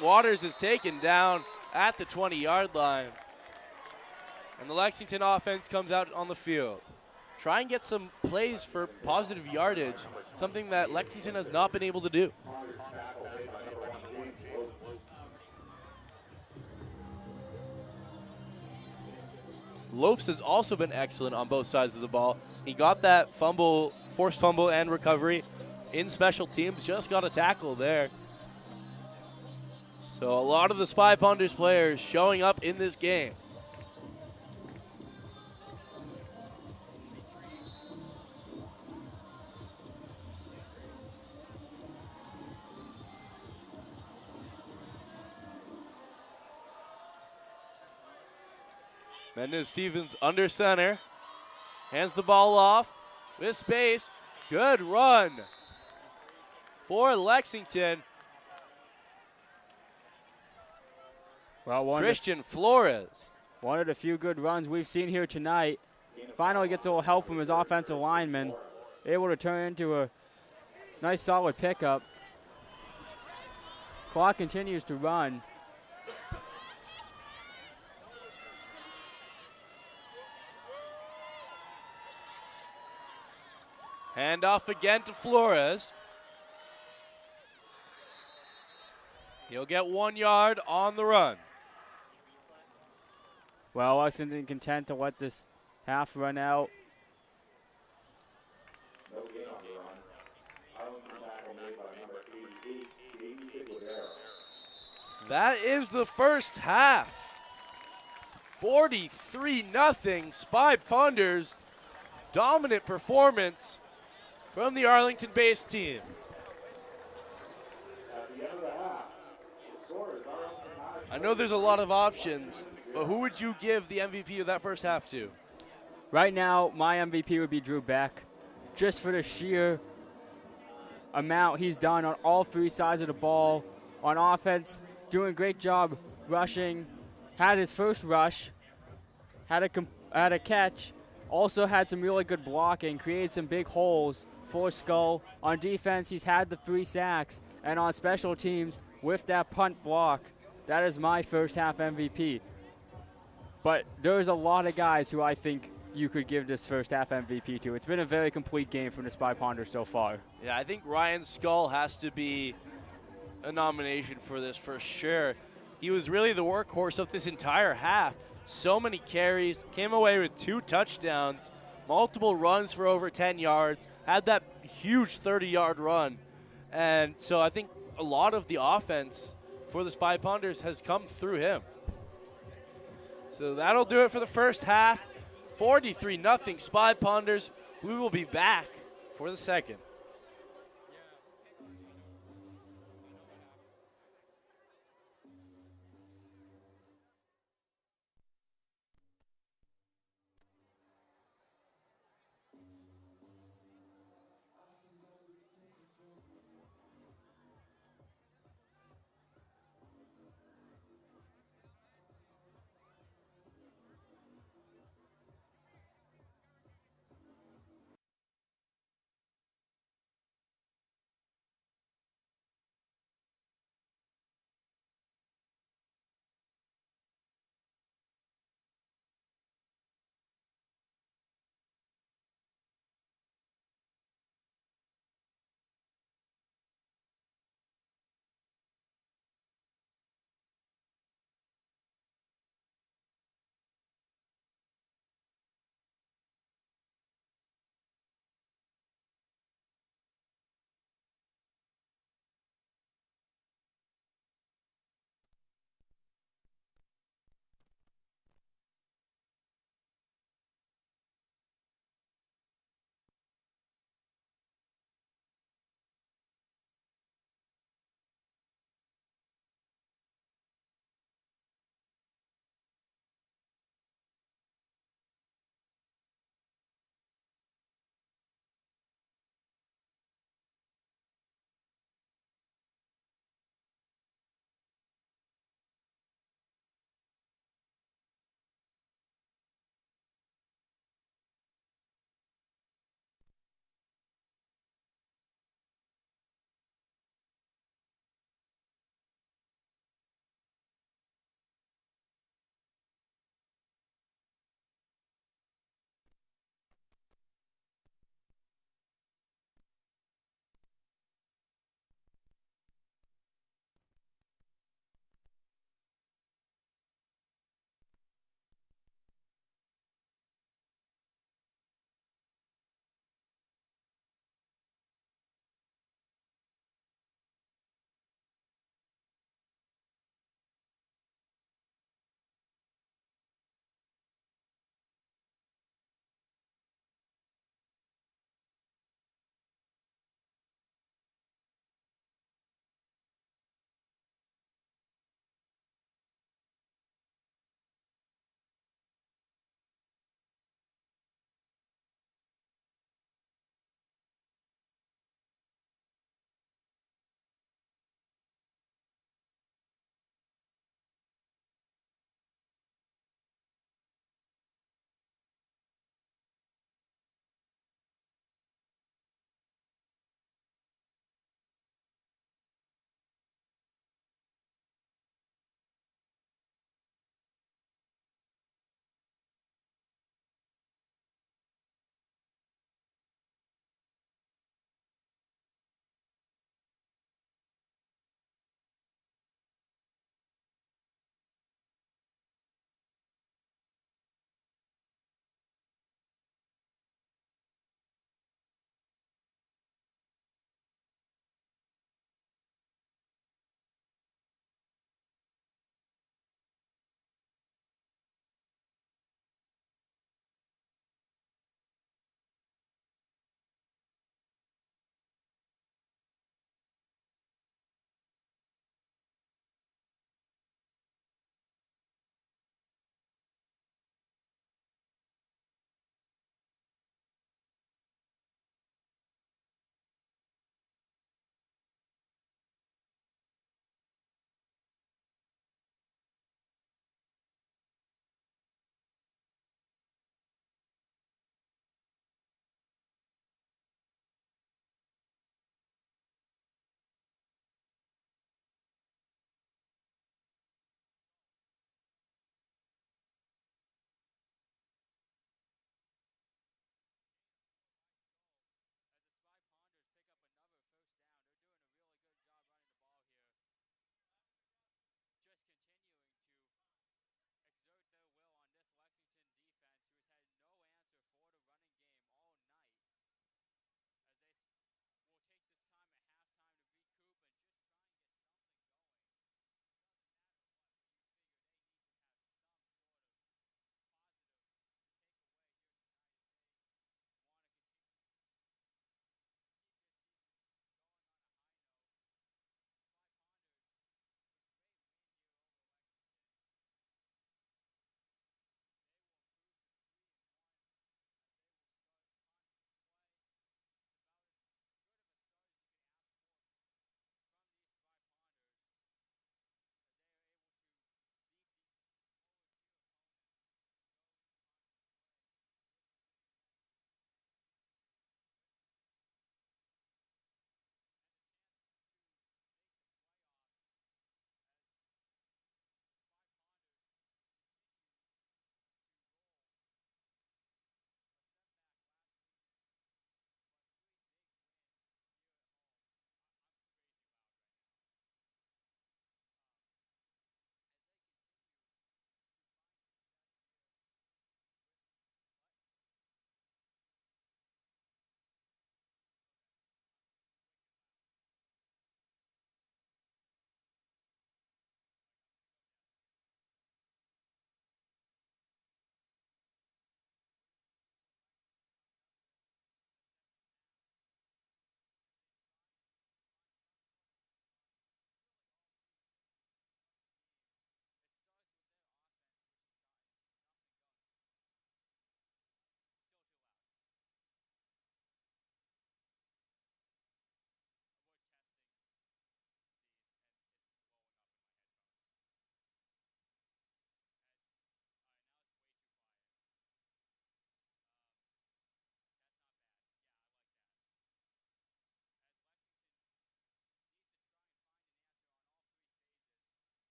Waters is taken down at the 20-yard line. And the Lexington offense comes out on the field. try and get some plays for positive yardage, something that Lexington has not been able to do. Lopes has also been excellent on both sides of the ball. He got that fumble, forced fumble and recovery in special teams, just got a tackle there. So a lot of the Spy Ponders players showing up in this game. Mendez-Stevens under center. Hands the ball off with space. Good run for Lexington. Well, Christian Flores. One of the few good runs we've seen here tonight. Finally gets a little help from his offensive lineman. Able to turn into a nice solid pickup. Clock continues to run. Handoff again to Flores. He'll get 1 yard on the run. Well, Lexington content to let this half run out. No gain on the run. Arlington tackle made by number 88, Jamie Iguodaro. That is the first half. 43-0 Spy Ponders. Dominant performance from the Arlington-based team. At the end of the half, the score is Arlington High. I know there's a lot of options, but who would you give the MVP of that first half to? Right now, my MVP would be Drew Beck, just for the sheer amount he's done on all three sides of the ball. On offense, doing a great job rushing, had his first rush, had a catch, also had some really good blocking, created some big holes for Skull. On defense, he's had the 3 sacks, and on special teams, with that punt block, that is my first half MVP. But there's a lot of guys who I think you could give this first half MVP to. It's been a very complete game from the Spy Ponders so far. Yeah, I think Ryan Skull has to be a nomination for this for sure. He was really the workhorse of this entire half. So many carries, came away with 2 touchdowns, multiple runs for over 10 yards, had that huge 30-yard run. And so I think a lot of the offense for the Spy Ponders has come through him. So that'll do it for the first half. 43-0 Spy Ponders. We will be back for the second.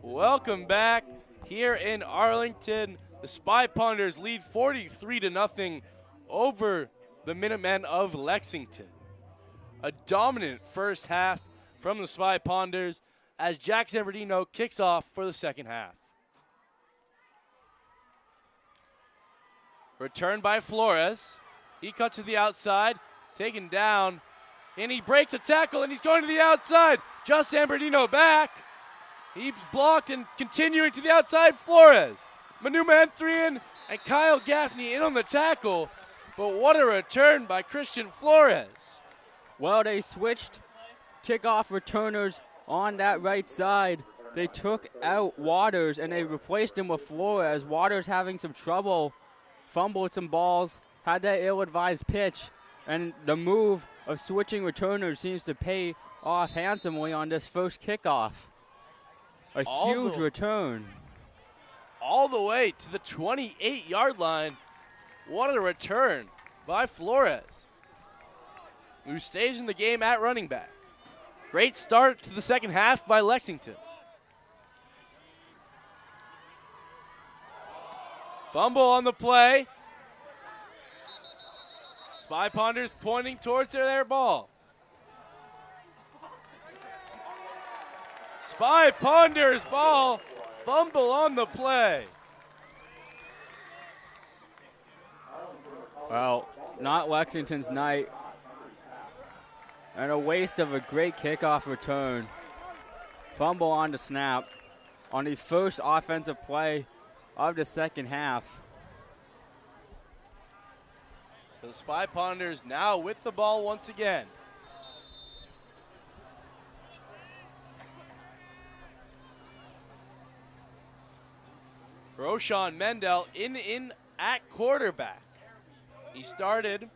Welcome back here in Arlington. The Spy Ponders lead 43-0 over the Minutemen of Lexington. A dominant first half from the Spy Ponders as Jack Zambardino kicks off for the second half. Return by Flores. He cuts to the outside, taken down, and he breaks a tackle, and he's going to the outside. Just Zambardino back. He's blocked and continuing to the outside. Flores, Manu Manthrian, and Kyle Gaffney in on the tackle. But what a return by Christian Flores. Well, they switched kickoff returners on that right side. They took out Waters and they replaced him with Flores. Waters having some trouble, fumbled some balls, had that ill-advised pitch, and the move of switching returners seems to pay off handsomely on this first kickoff. A huge return. All the way to the 28-yard line. What a return by Flores, who stays in the game at running back. Great start to the second half by Lexington. Fumble on the play. Spy Ponders pointing towards their ball. Spy Ponders ball, fumble on the play. Well, not Lexington's night. And a waste of a great kickoff return. Fumble on the snap on the first offensive play of the second half. So the Spy Ponders now with the ball once again. Roshan Mendel in at quarterback. He started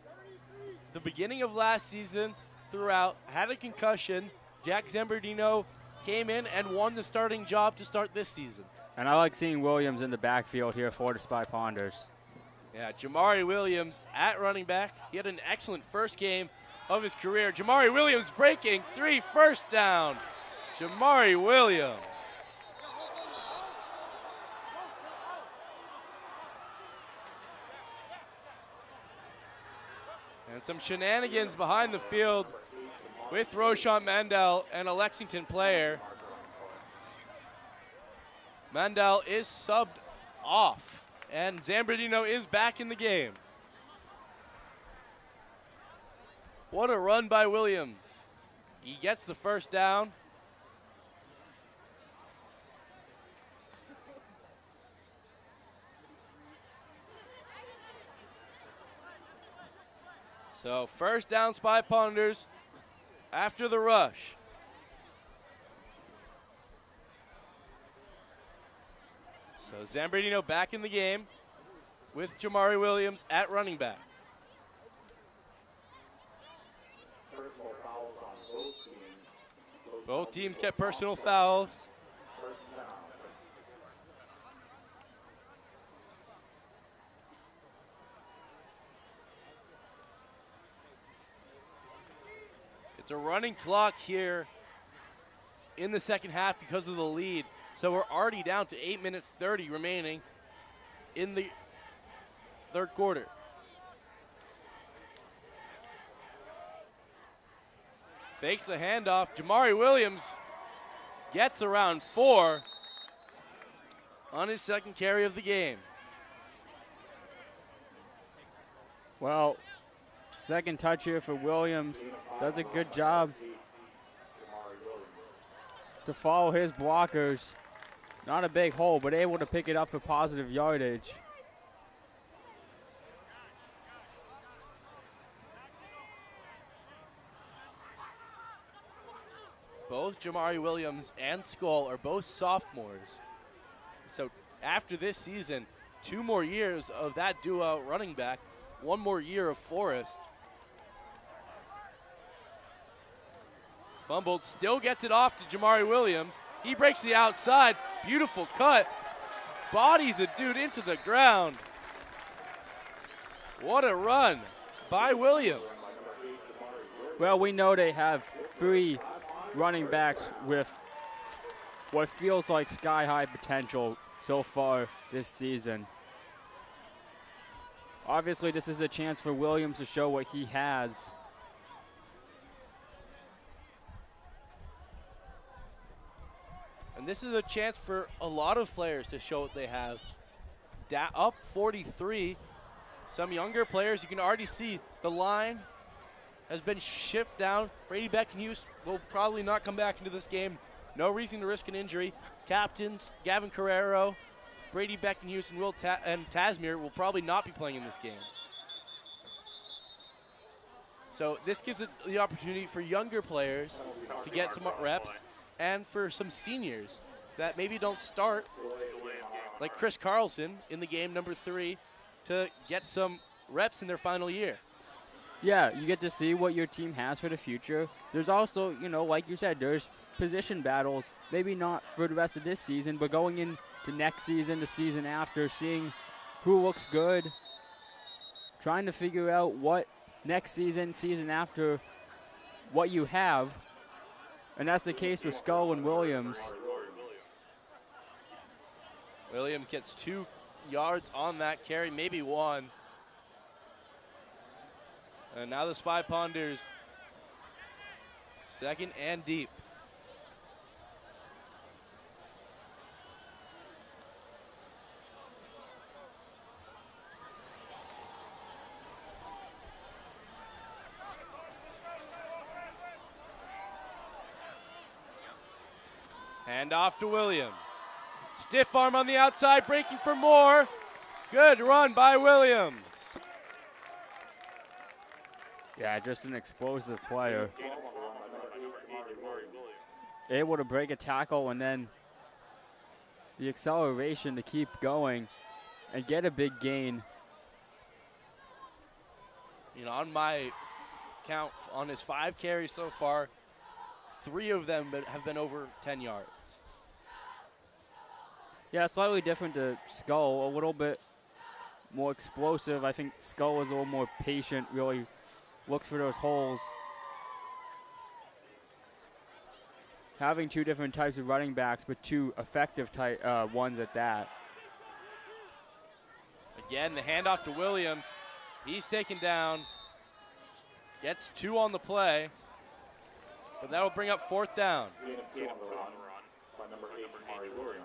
the beginning of last season throughout, had a concussion. Jack Zambardino came in and won the starting job to start this season. And I like seeing Williams in the backfield here for the Spy Ponders. Yeah, Jamari Williams at running back. He had an excellent first game of his career. Jamari Williams breaking 3, first down. Jamari Williams. And some shenanigans behind the field with Roshan Mandel and a Lexington player. Mandel is subbed off, and Zambardino is back in the game. What a run by Williams. He gets the first down. So first down, Spy Ponders after the rush. So Zambardino back in the game with Jamari Williams at running back. Both teams get personal fouls. It's a running clock here in the second half because of the lead. So we're already down to 8 minutes 30 remaining in the third quarter. Fakes the handoff. Jamari Williams gets around 4 on his second carry of the game. Well, second touch here for Williams. Does a good job to follow his blockers. Not a big hole, but able to pick it up for positive yardage. Both Jamari Williams and Skull are both sophomores. So after this season, 2 more years of that duo running back, 1 more year of Forrest. Fumbled, still gets it off to Jamari Williams. He breaks the outside, beautiful cut. Bodies a dude into the ground. What a run by Williams. Well, we know they have 3 running backs with what feels like sky-high potential so far this season. Obviously, this is a chance for Williams to show what he has. And this is a chance for a lot of players to show what they have. Up 43. Some younger players, you can already see the line has been shipped down. Brady Beckenhuse will probably not come back into this game. No reason to risk an injury. Captains, Gavin Carrero, Brady Beckenhuse, and Tasmir will probably not be playing in this game. So this gives it the opportunity for younger players to get some reps, and for some seniors that maybe don't start, like Chris Carlson in the game number 3, to get some reps in their final year. Yeah, you get to see what your team has for the future. There's also, you know, like you said, there's position battles, maybe not for the rest of this season, but going into next season, the season after, seeing who looks good, trying to figure out what next season, season after, what you have. And that's the case with Skull and Williams. Williams gets 2 yards on that carry, maybe 1. And now the Spy Ponders, 2nd and deep. Hand off to Williams. Stiff arm on the outside, breaking for more. Good run by Williams. Yeah, just an explosive player. Able to break a tackle and then the acceleration to keep going and get a big gain. You know, on my count, on his 5 carries so far, 3 of them have been over 10 yards. Yeah, slightly different to Skull, a little bit more explosive. I think Skull is a little more patient, really looks for those holes. Having 2 different types of running backs, but 2 effective ones at that. Again, the handoff to Williams. He's taken down. Gets 2 on the play. But that'll bring up 4th down. By number 8, Amari Williams.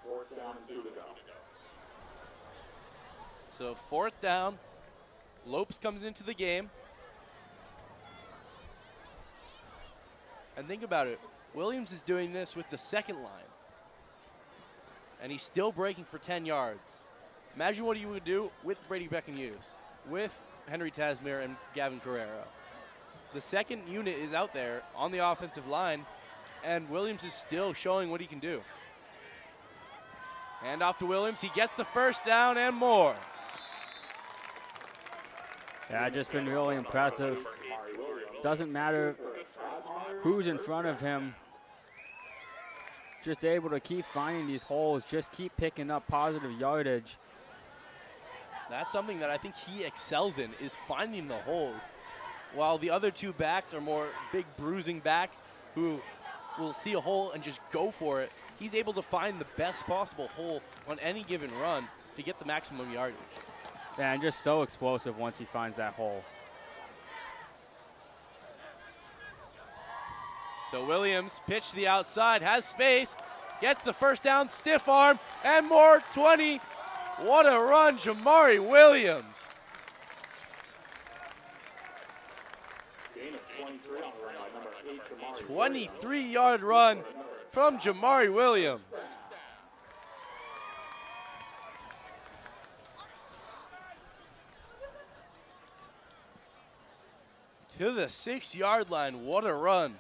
4th down and 2 to go. So 4th down. Lopes comes into the game. And think about it. Williams is doing this with the 2nd line. And he's still breaking for 10 yards. Imagine what he would do with Brady Beckenhuse, with Henry Tasmir and Gavin Carrero. The 2nd unit is out there on the offensive line, and Williams is still showing what he can do. Hand off to Williams. He gets the 1st down and more. Yeah, just been really impressive. Doesn't matter who's in front of him. Just able to keep finding these holes, just keep picking up positive yardage. That's something that I think he excels in, is finding the holes. While the other 2 backs are more big bruising backs who will see a hole and just go for it, he's able to find the best possible hole on any given run to get the maximum yardage. Yeah, and just so explosive once he finds that hole. So Williams pitch to the outside, has space, gets the 1st down, stiff arm, and more, 20. What a run, Jamari Williams. Gain of 23 on the run by number 8, Jamari. 23-yard run from Jamari Williams. To the 6-yard line, what a run.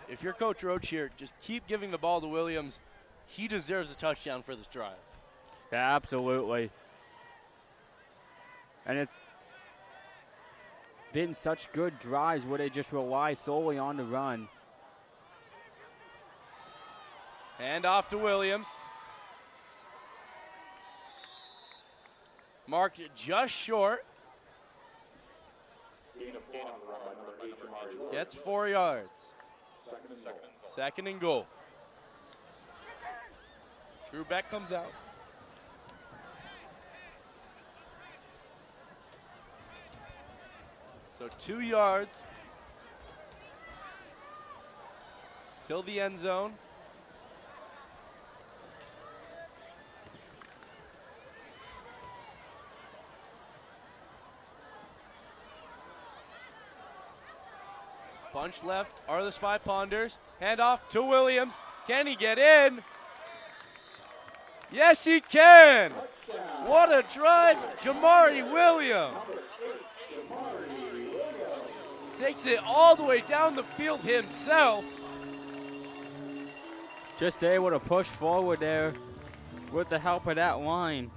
If you're Coach Roach here, just keep giving the ball to Williams. He deserves a touchdown for this drive. Yeah, absolutely. And it's been such good drives where they just rely solely on the run. Hand off to Williams. marked just short. Gain of 4 on the run by number 8, Jamari Williams. Gets 4 yards. Second and 2nd and goal. goal. Trubeck comes out. So 2 yards till the end zone. Bunch left are the Spy Ponders. Handoff to Williams. Can he get in? Yes, he can. What a drive, Jamari Williams. Takes it all the way down the field himself. Just able to push forward there with the help of that line.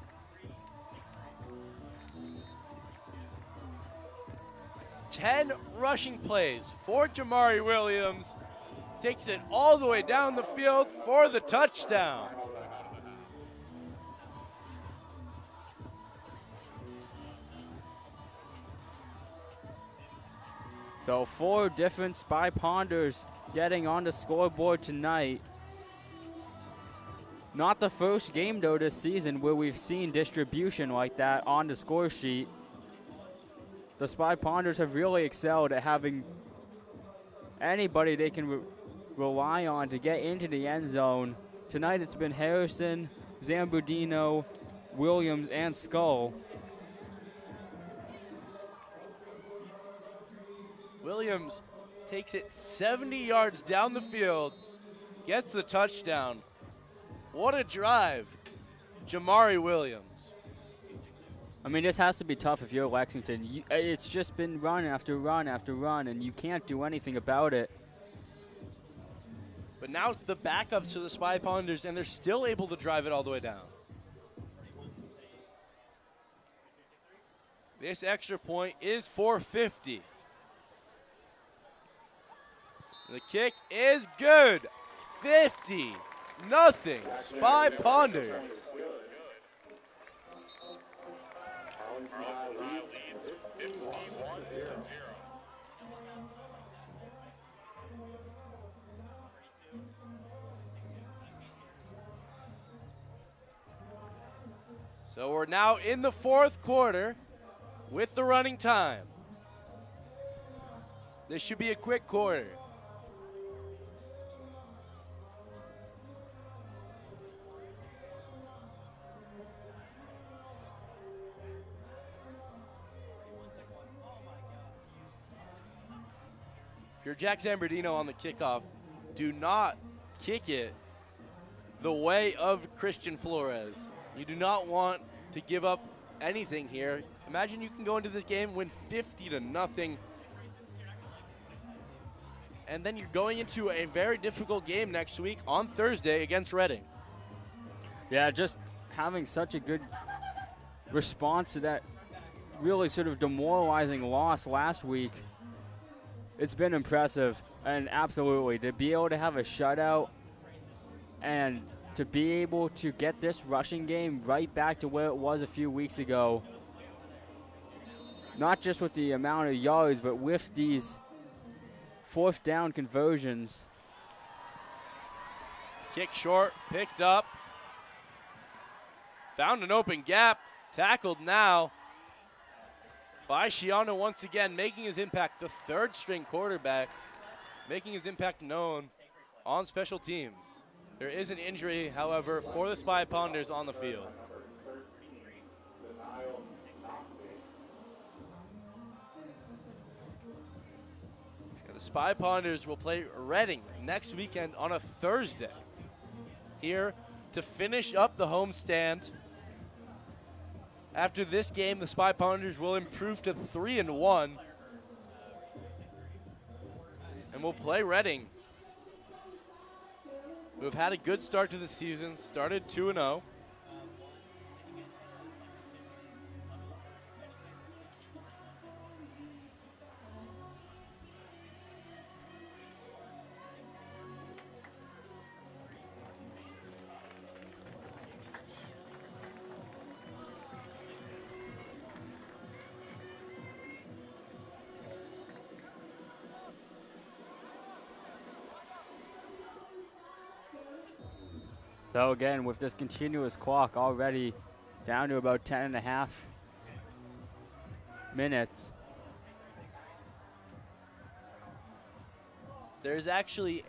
Ten rushing plays for Jamari Williams. Takes it all the way down the field for the touchdown. So 4 different Spy Ponders getting on the scoreboard tonight. Not the first game though this season where we've seen distribution like that on the score sheet. The Spy Ponders have really excelled at having anybody they can rely on to get into the end zone. Tonight it's been Harrison, Zambudino, Williams, and Skull. Williams takes it 70 yards down the field, gets the touchdown. What a drive, Jamari Williams. I mean, this has to be tough if you're Lexington. It's just been run after run after run, and you can't do anything about it. But now it's the backups to the Spy Ponders, and they're still able to drive it all the way down. This extra point is 450. The kick is good. 50-0. Spy Ponders. So we're now in the 4th quarter with the running time. This should be a quick quarter. If you're Jack Zambardino on the kickoff, do not kick it the way of Christian Flores. You do not want to give up anything here. Imagine you can go into this game, win 50-0, and then you're going into a very difficult game next week on Thursday against Reading. Yeah, just having such a good response to that really sort of demoralizing loss last week. It's been impressive, and absolutely, to be able to have a shutout and to be able to get this rushing game right back to where it was a few weeks ago, not just with the amount of yards, but with these 4th down conversions. Kick short, picked up. Found an open gap, tackled now by Shiano once again, making his impact, the 3rd-string quarterback, making his impact known on special teams. There is an injury, however, for the Spy Ponders on the field. The Spy Ponders will play Reading next weekend on a Thursday here to finish up the homestand. After this game, the Spy Ponders will improve to 3-1 and will play Reading, who have had a good start to the season, started 2-0. So again, with this continuous clock already down to about 10.5 minutes. There's actually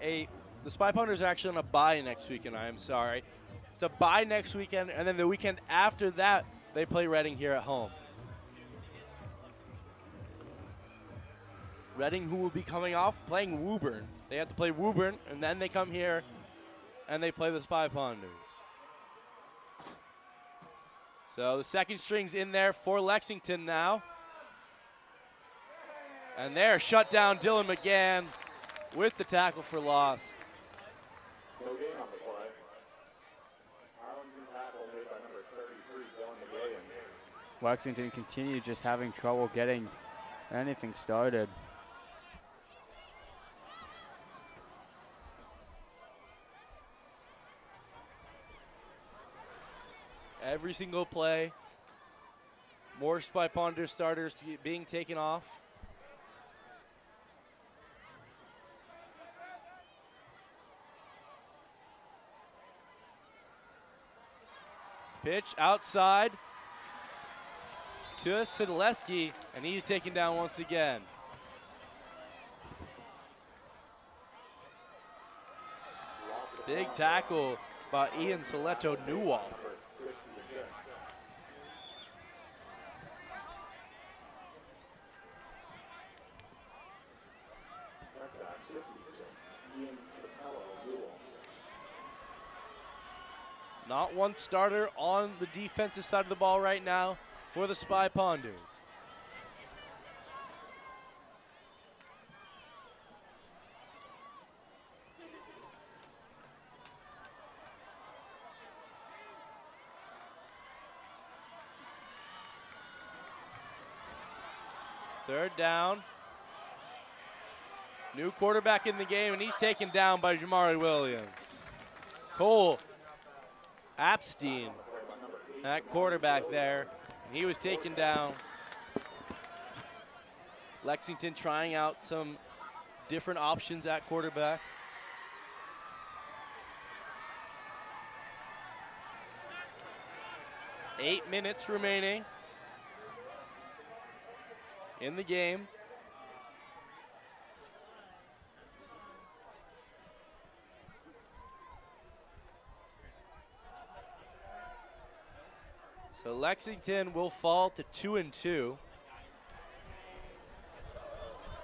the Spy Pounders are actually on a bye next weekend, I am sorry. It's a bye next weekend, and then the weekend after that, they play Reading here at home. Reading, who will be coming off playing Woburn. They have to play Woburn, and then they come here, and they play the Spy Pounders. So the second string's in there for Lexington now. And there, shut down Dylan McGann with the tackle for loss. No gain on the play. Arlington tackle made by number 33, Dylan McGann. Lexington continued just having trouble getting anything started. Every single play, more Spy Ponder starters being taken off. Pitch outside to Sidleski, and he's taken down once again. Big tackle by Ian Soleto Newell. Not one starter on the defensive side of the ball right now for the Spy Ponders. Third down. New quarterback in the game, and he's taken down by Jamari Williams. Cole Apstein at quarterback there, and he was taken down. Lexington trying out some different options at quarterback. Eight minutes remaining in the game. So Lexington will fall to 2-2.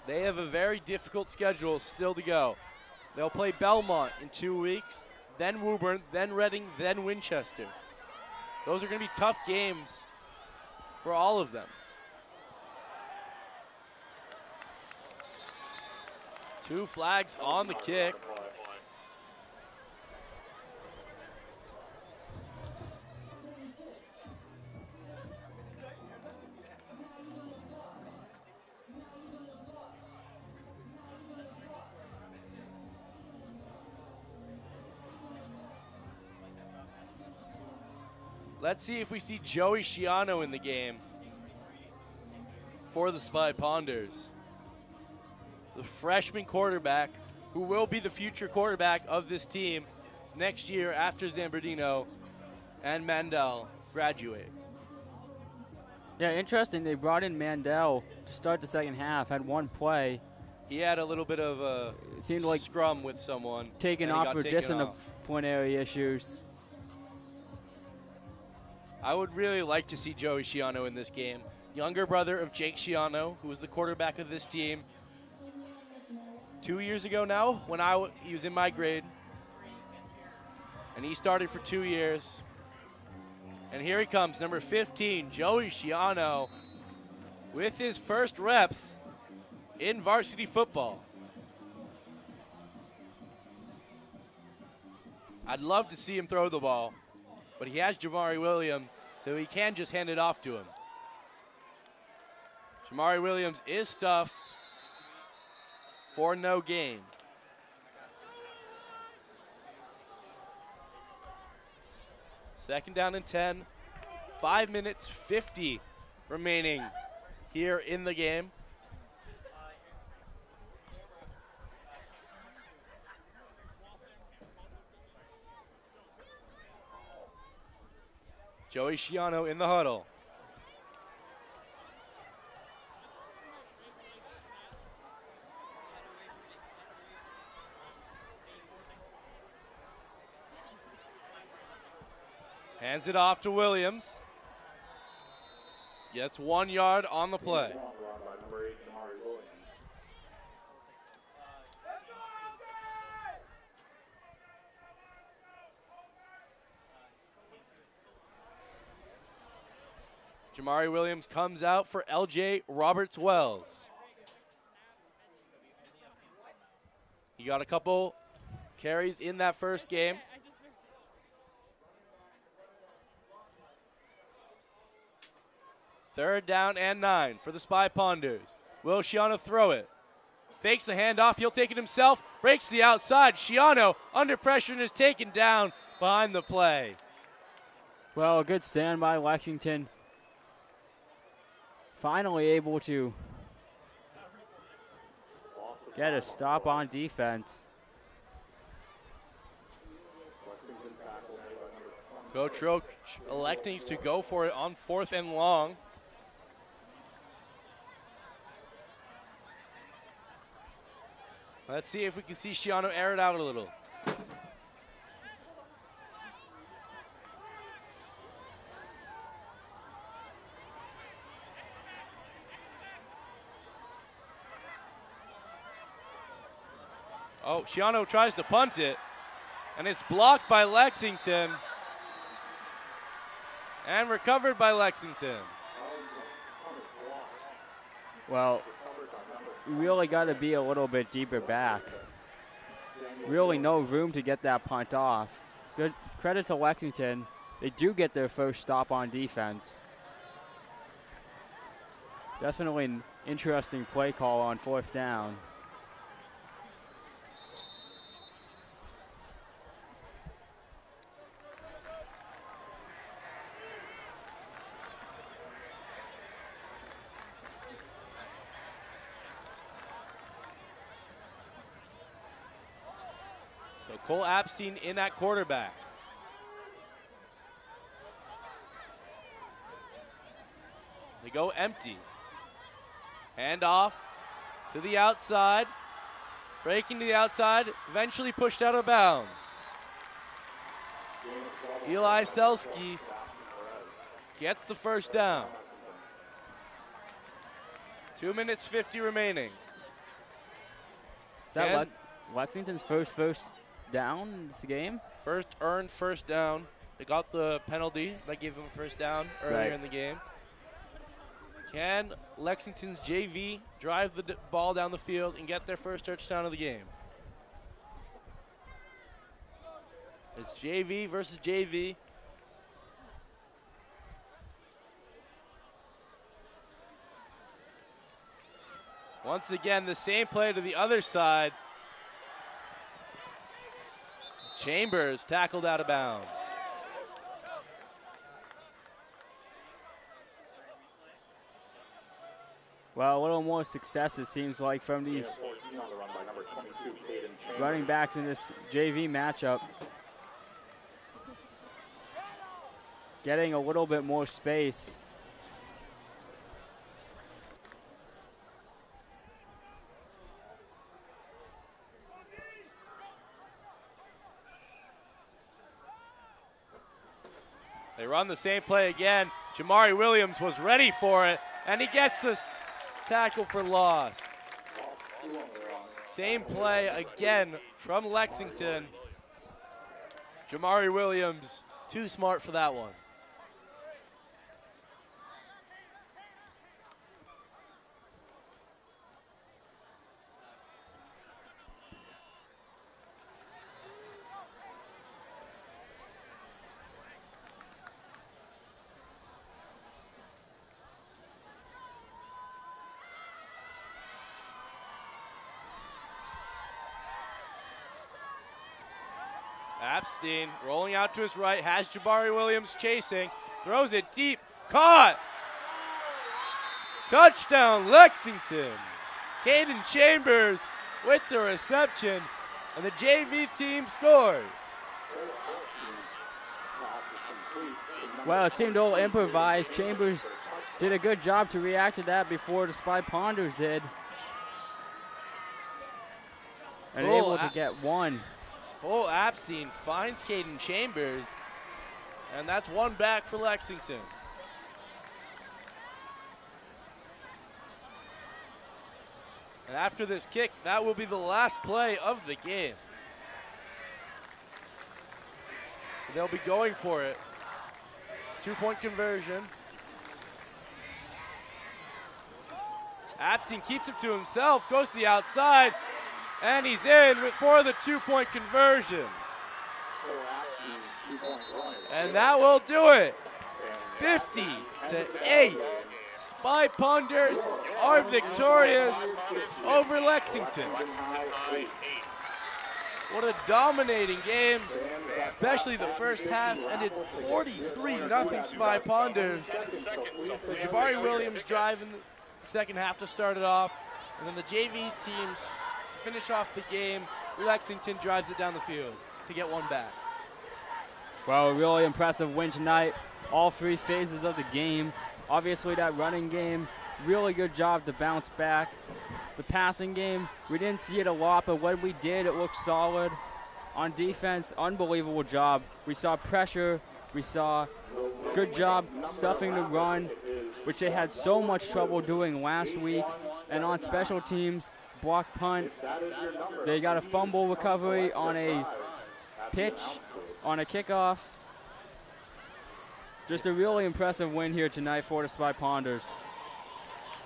They have a very difficult schedule still to go. They'll play Belmont in 2 weeks, then Woburn, then Reading, then Winchester. Those are going to be tough games for all of them. Two flags on the kick. Let's see if we see Joey Sciano in the game for the Spy Ponders. The freshman quarterback who will be the future quarterback of this team next year after Zambardino and Mandel graduate. Yeah, interesting. They brought in Mandel to start the second half, had one play. He had a little bit of a seemed like scrum with someone. Taken off for disciplinary issues. I would really like to see Joey Sciano in this game. Younger brother of Jake Sciano, who was the quarterback of this team 2 years ago now, when he was in my grade. And he started for 2 years. And here he comes, number 15, Joey Sciano, with his first reps in varsity football. I'd love to see him throw the ball, but he has Jamari Williams, so he can just hand it off to him. Jamari Williams is stuffed for no gain. Second down and 10. 5 minutes 50 remaining here in the game. Joey Schiano in the huddle. Hands it off to Williams. Gets 1 yard on the play. Jamari Williams comes out for LJ Roberts-Wells. He got a couple carries in that first game. Third down and 9 for the Spy Ponders. Will Schiano throw it? Fakes the handoff. He'll take it himself. Breaks the outside. Schiano under pressure and is taken down behind the play. Well, a good stand by Lexington. Finally able to get a stop on defense. Coach Roach electing to go for it on 4th and long. Let's see if we can see Schiano air it out a little. Oh, Schiano tries to punt it, and it's blocked by Lexington and recovered by Lexington. Well, we really got to be a little bit deeper back. Really no room to get that punt off. Good credit to Lexington. They do get their first stop on defense. Definitely an interesting play call on 4th down. So Cole Abstein in at quarterback. They go empty. Hand off to the outside. Breaking to the outside, eventually pushed out of bounds. Eli Selski gets the first down. 2 minutes 50 remaining. Is that Lexington's first down in this game? First earned first down. They got the penalty that gave them a first down earlier in the game. Can Lexington's JV drive the ball down the field and get their first touchdown of the game? It's JV versus JV. Once again, the same play to the other side. Chambers tackled out of bounds. Well, a little more success, it seems like, from these running backs in this JV matchup. Getting a little bit more space. They run the same play again. Jamari Williams was ready for it, and he gets this tackle for loss. Same play again from Lexington. Jamari Williams, too smart for that one. Abstein rolling out to his right, has Jabari Williams chasing, throws it deep, caught! Touchdown, Lexington! Caden Chambers with the reception, and the JV team scores. Well, it seemed a little improvised. Chambers did a good job to react to that before the Spy Ponders did. And able to get one. Cole Abstein finds Caden Chambers, and that's one back for Lexington. And after this kick, that will be the last play of the game. They'll be going for it. 2-point conversion. Abstein keeps it to himself, goes to the outside, and he's in for the 2-point conversion. And that will do it. 50-8. Spy Ponders are victorious over Lexington. What a dominating game, especially the first half ended 43-0 Spy Ponders. The Jabari Williams drive in the second half to start it off, and then the JV teams finish off the game. Lexington drives it down the field to get one back. Well, a really impressive win tonight. All three phases of the game. Obviously that running game, really good job to bounce back. The passing game, we didn't see it a lot, but when we did, it looked solid. On defense, unbelievable job. We saw pressure, we saw good job stuffing the run, which they had so much trouble doing last week. And on special teams, block punt, they got a fumble recovery on a pitch, on a kickoff. Just a really impressive win here tonight for the Spy Ponders.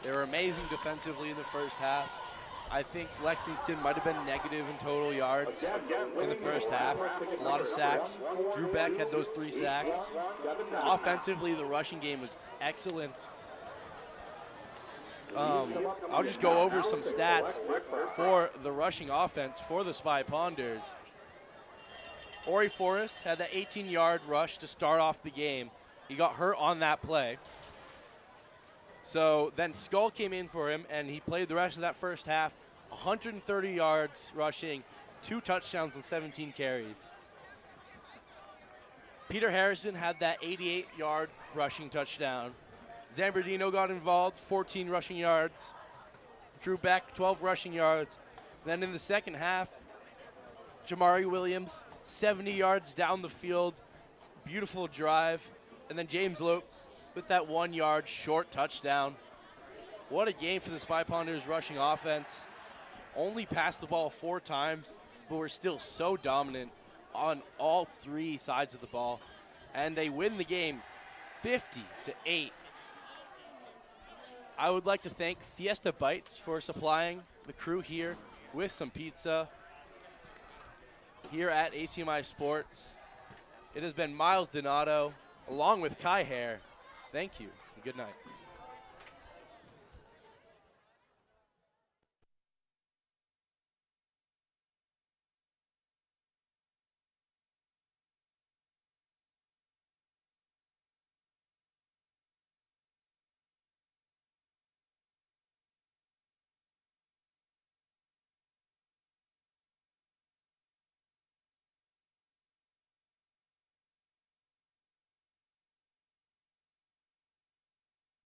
They were amazing defensively in the first half. I think Lexington might have been negative in total yards in the first half. A lot of sacks. Drew Beck had those 3 sacks. Offensively, the rushing game was excellent. I'll just go over some stats for the rushing offense for the Spy Ponders. Ori Forrest had that 18-yard rush to start off the game. He got hurt on that play. So then Skull came in for him, and he played the rest of that first half, 130 yards rushing, 2 touchdowns and 17 carries. Peter Harrison had that 88-yard rushing touchdown. Zambardino got involved, 14 rushing yards. Drew Beck, 12 rushing yards. Then in the second half, Jamari Williams, 70 yards down the field, beautiful drive. And then James Lopes with that 1-yard short touchdown. What a game for the Spy Ponders rushing offense. Only passed the ball 4 times, but we're still so dominant on all 3 sides of the ball. And they win the game 50-8. I would like to thank Fiesta Bites for supplying the crew here with some pizza here at ACMi Sports. It has been Miles Donato along with Kai Hare. Thank you and good night.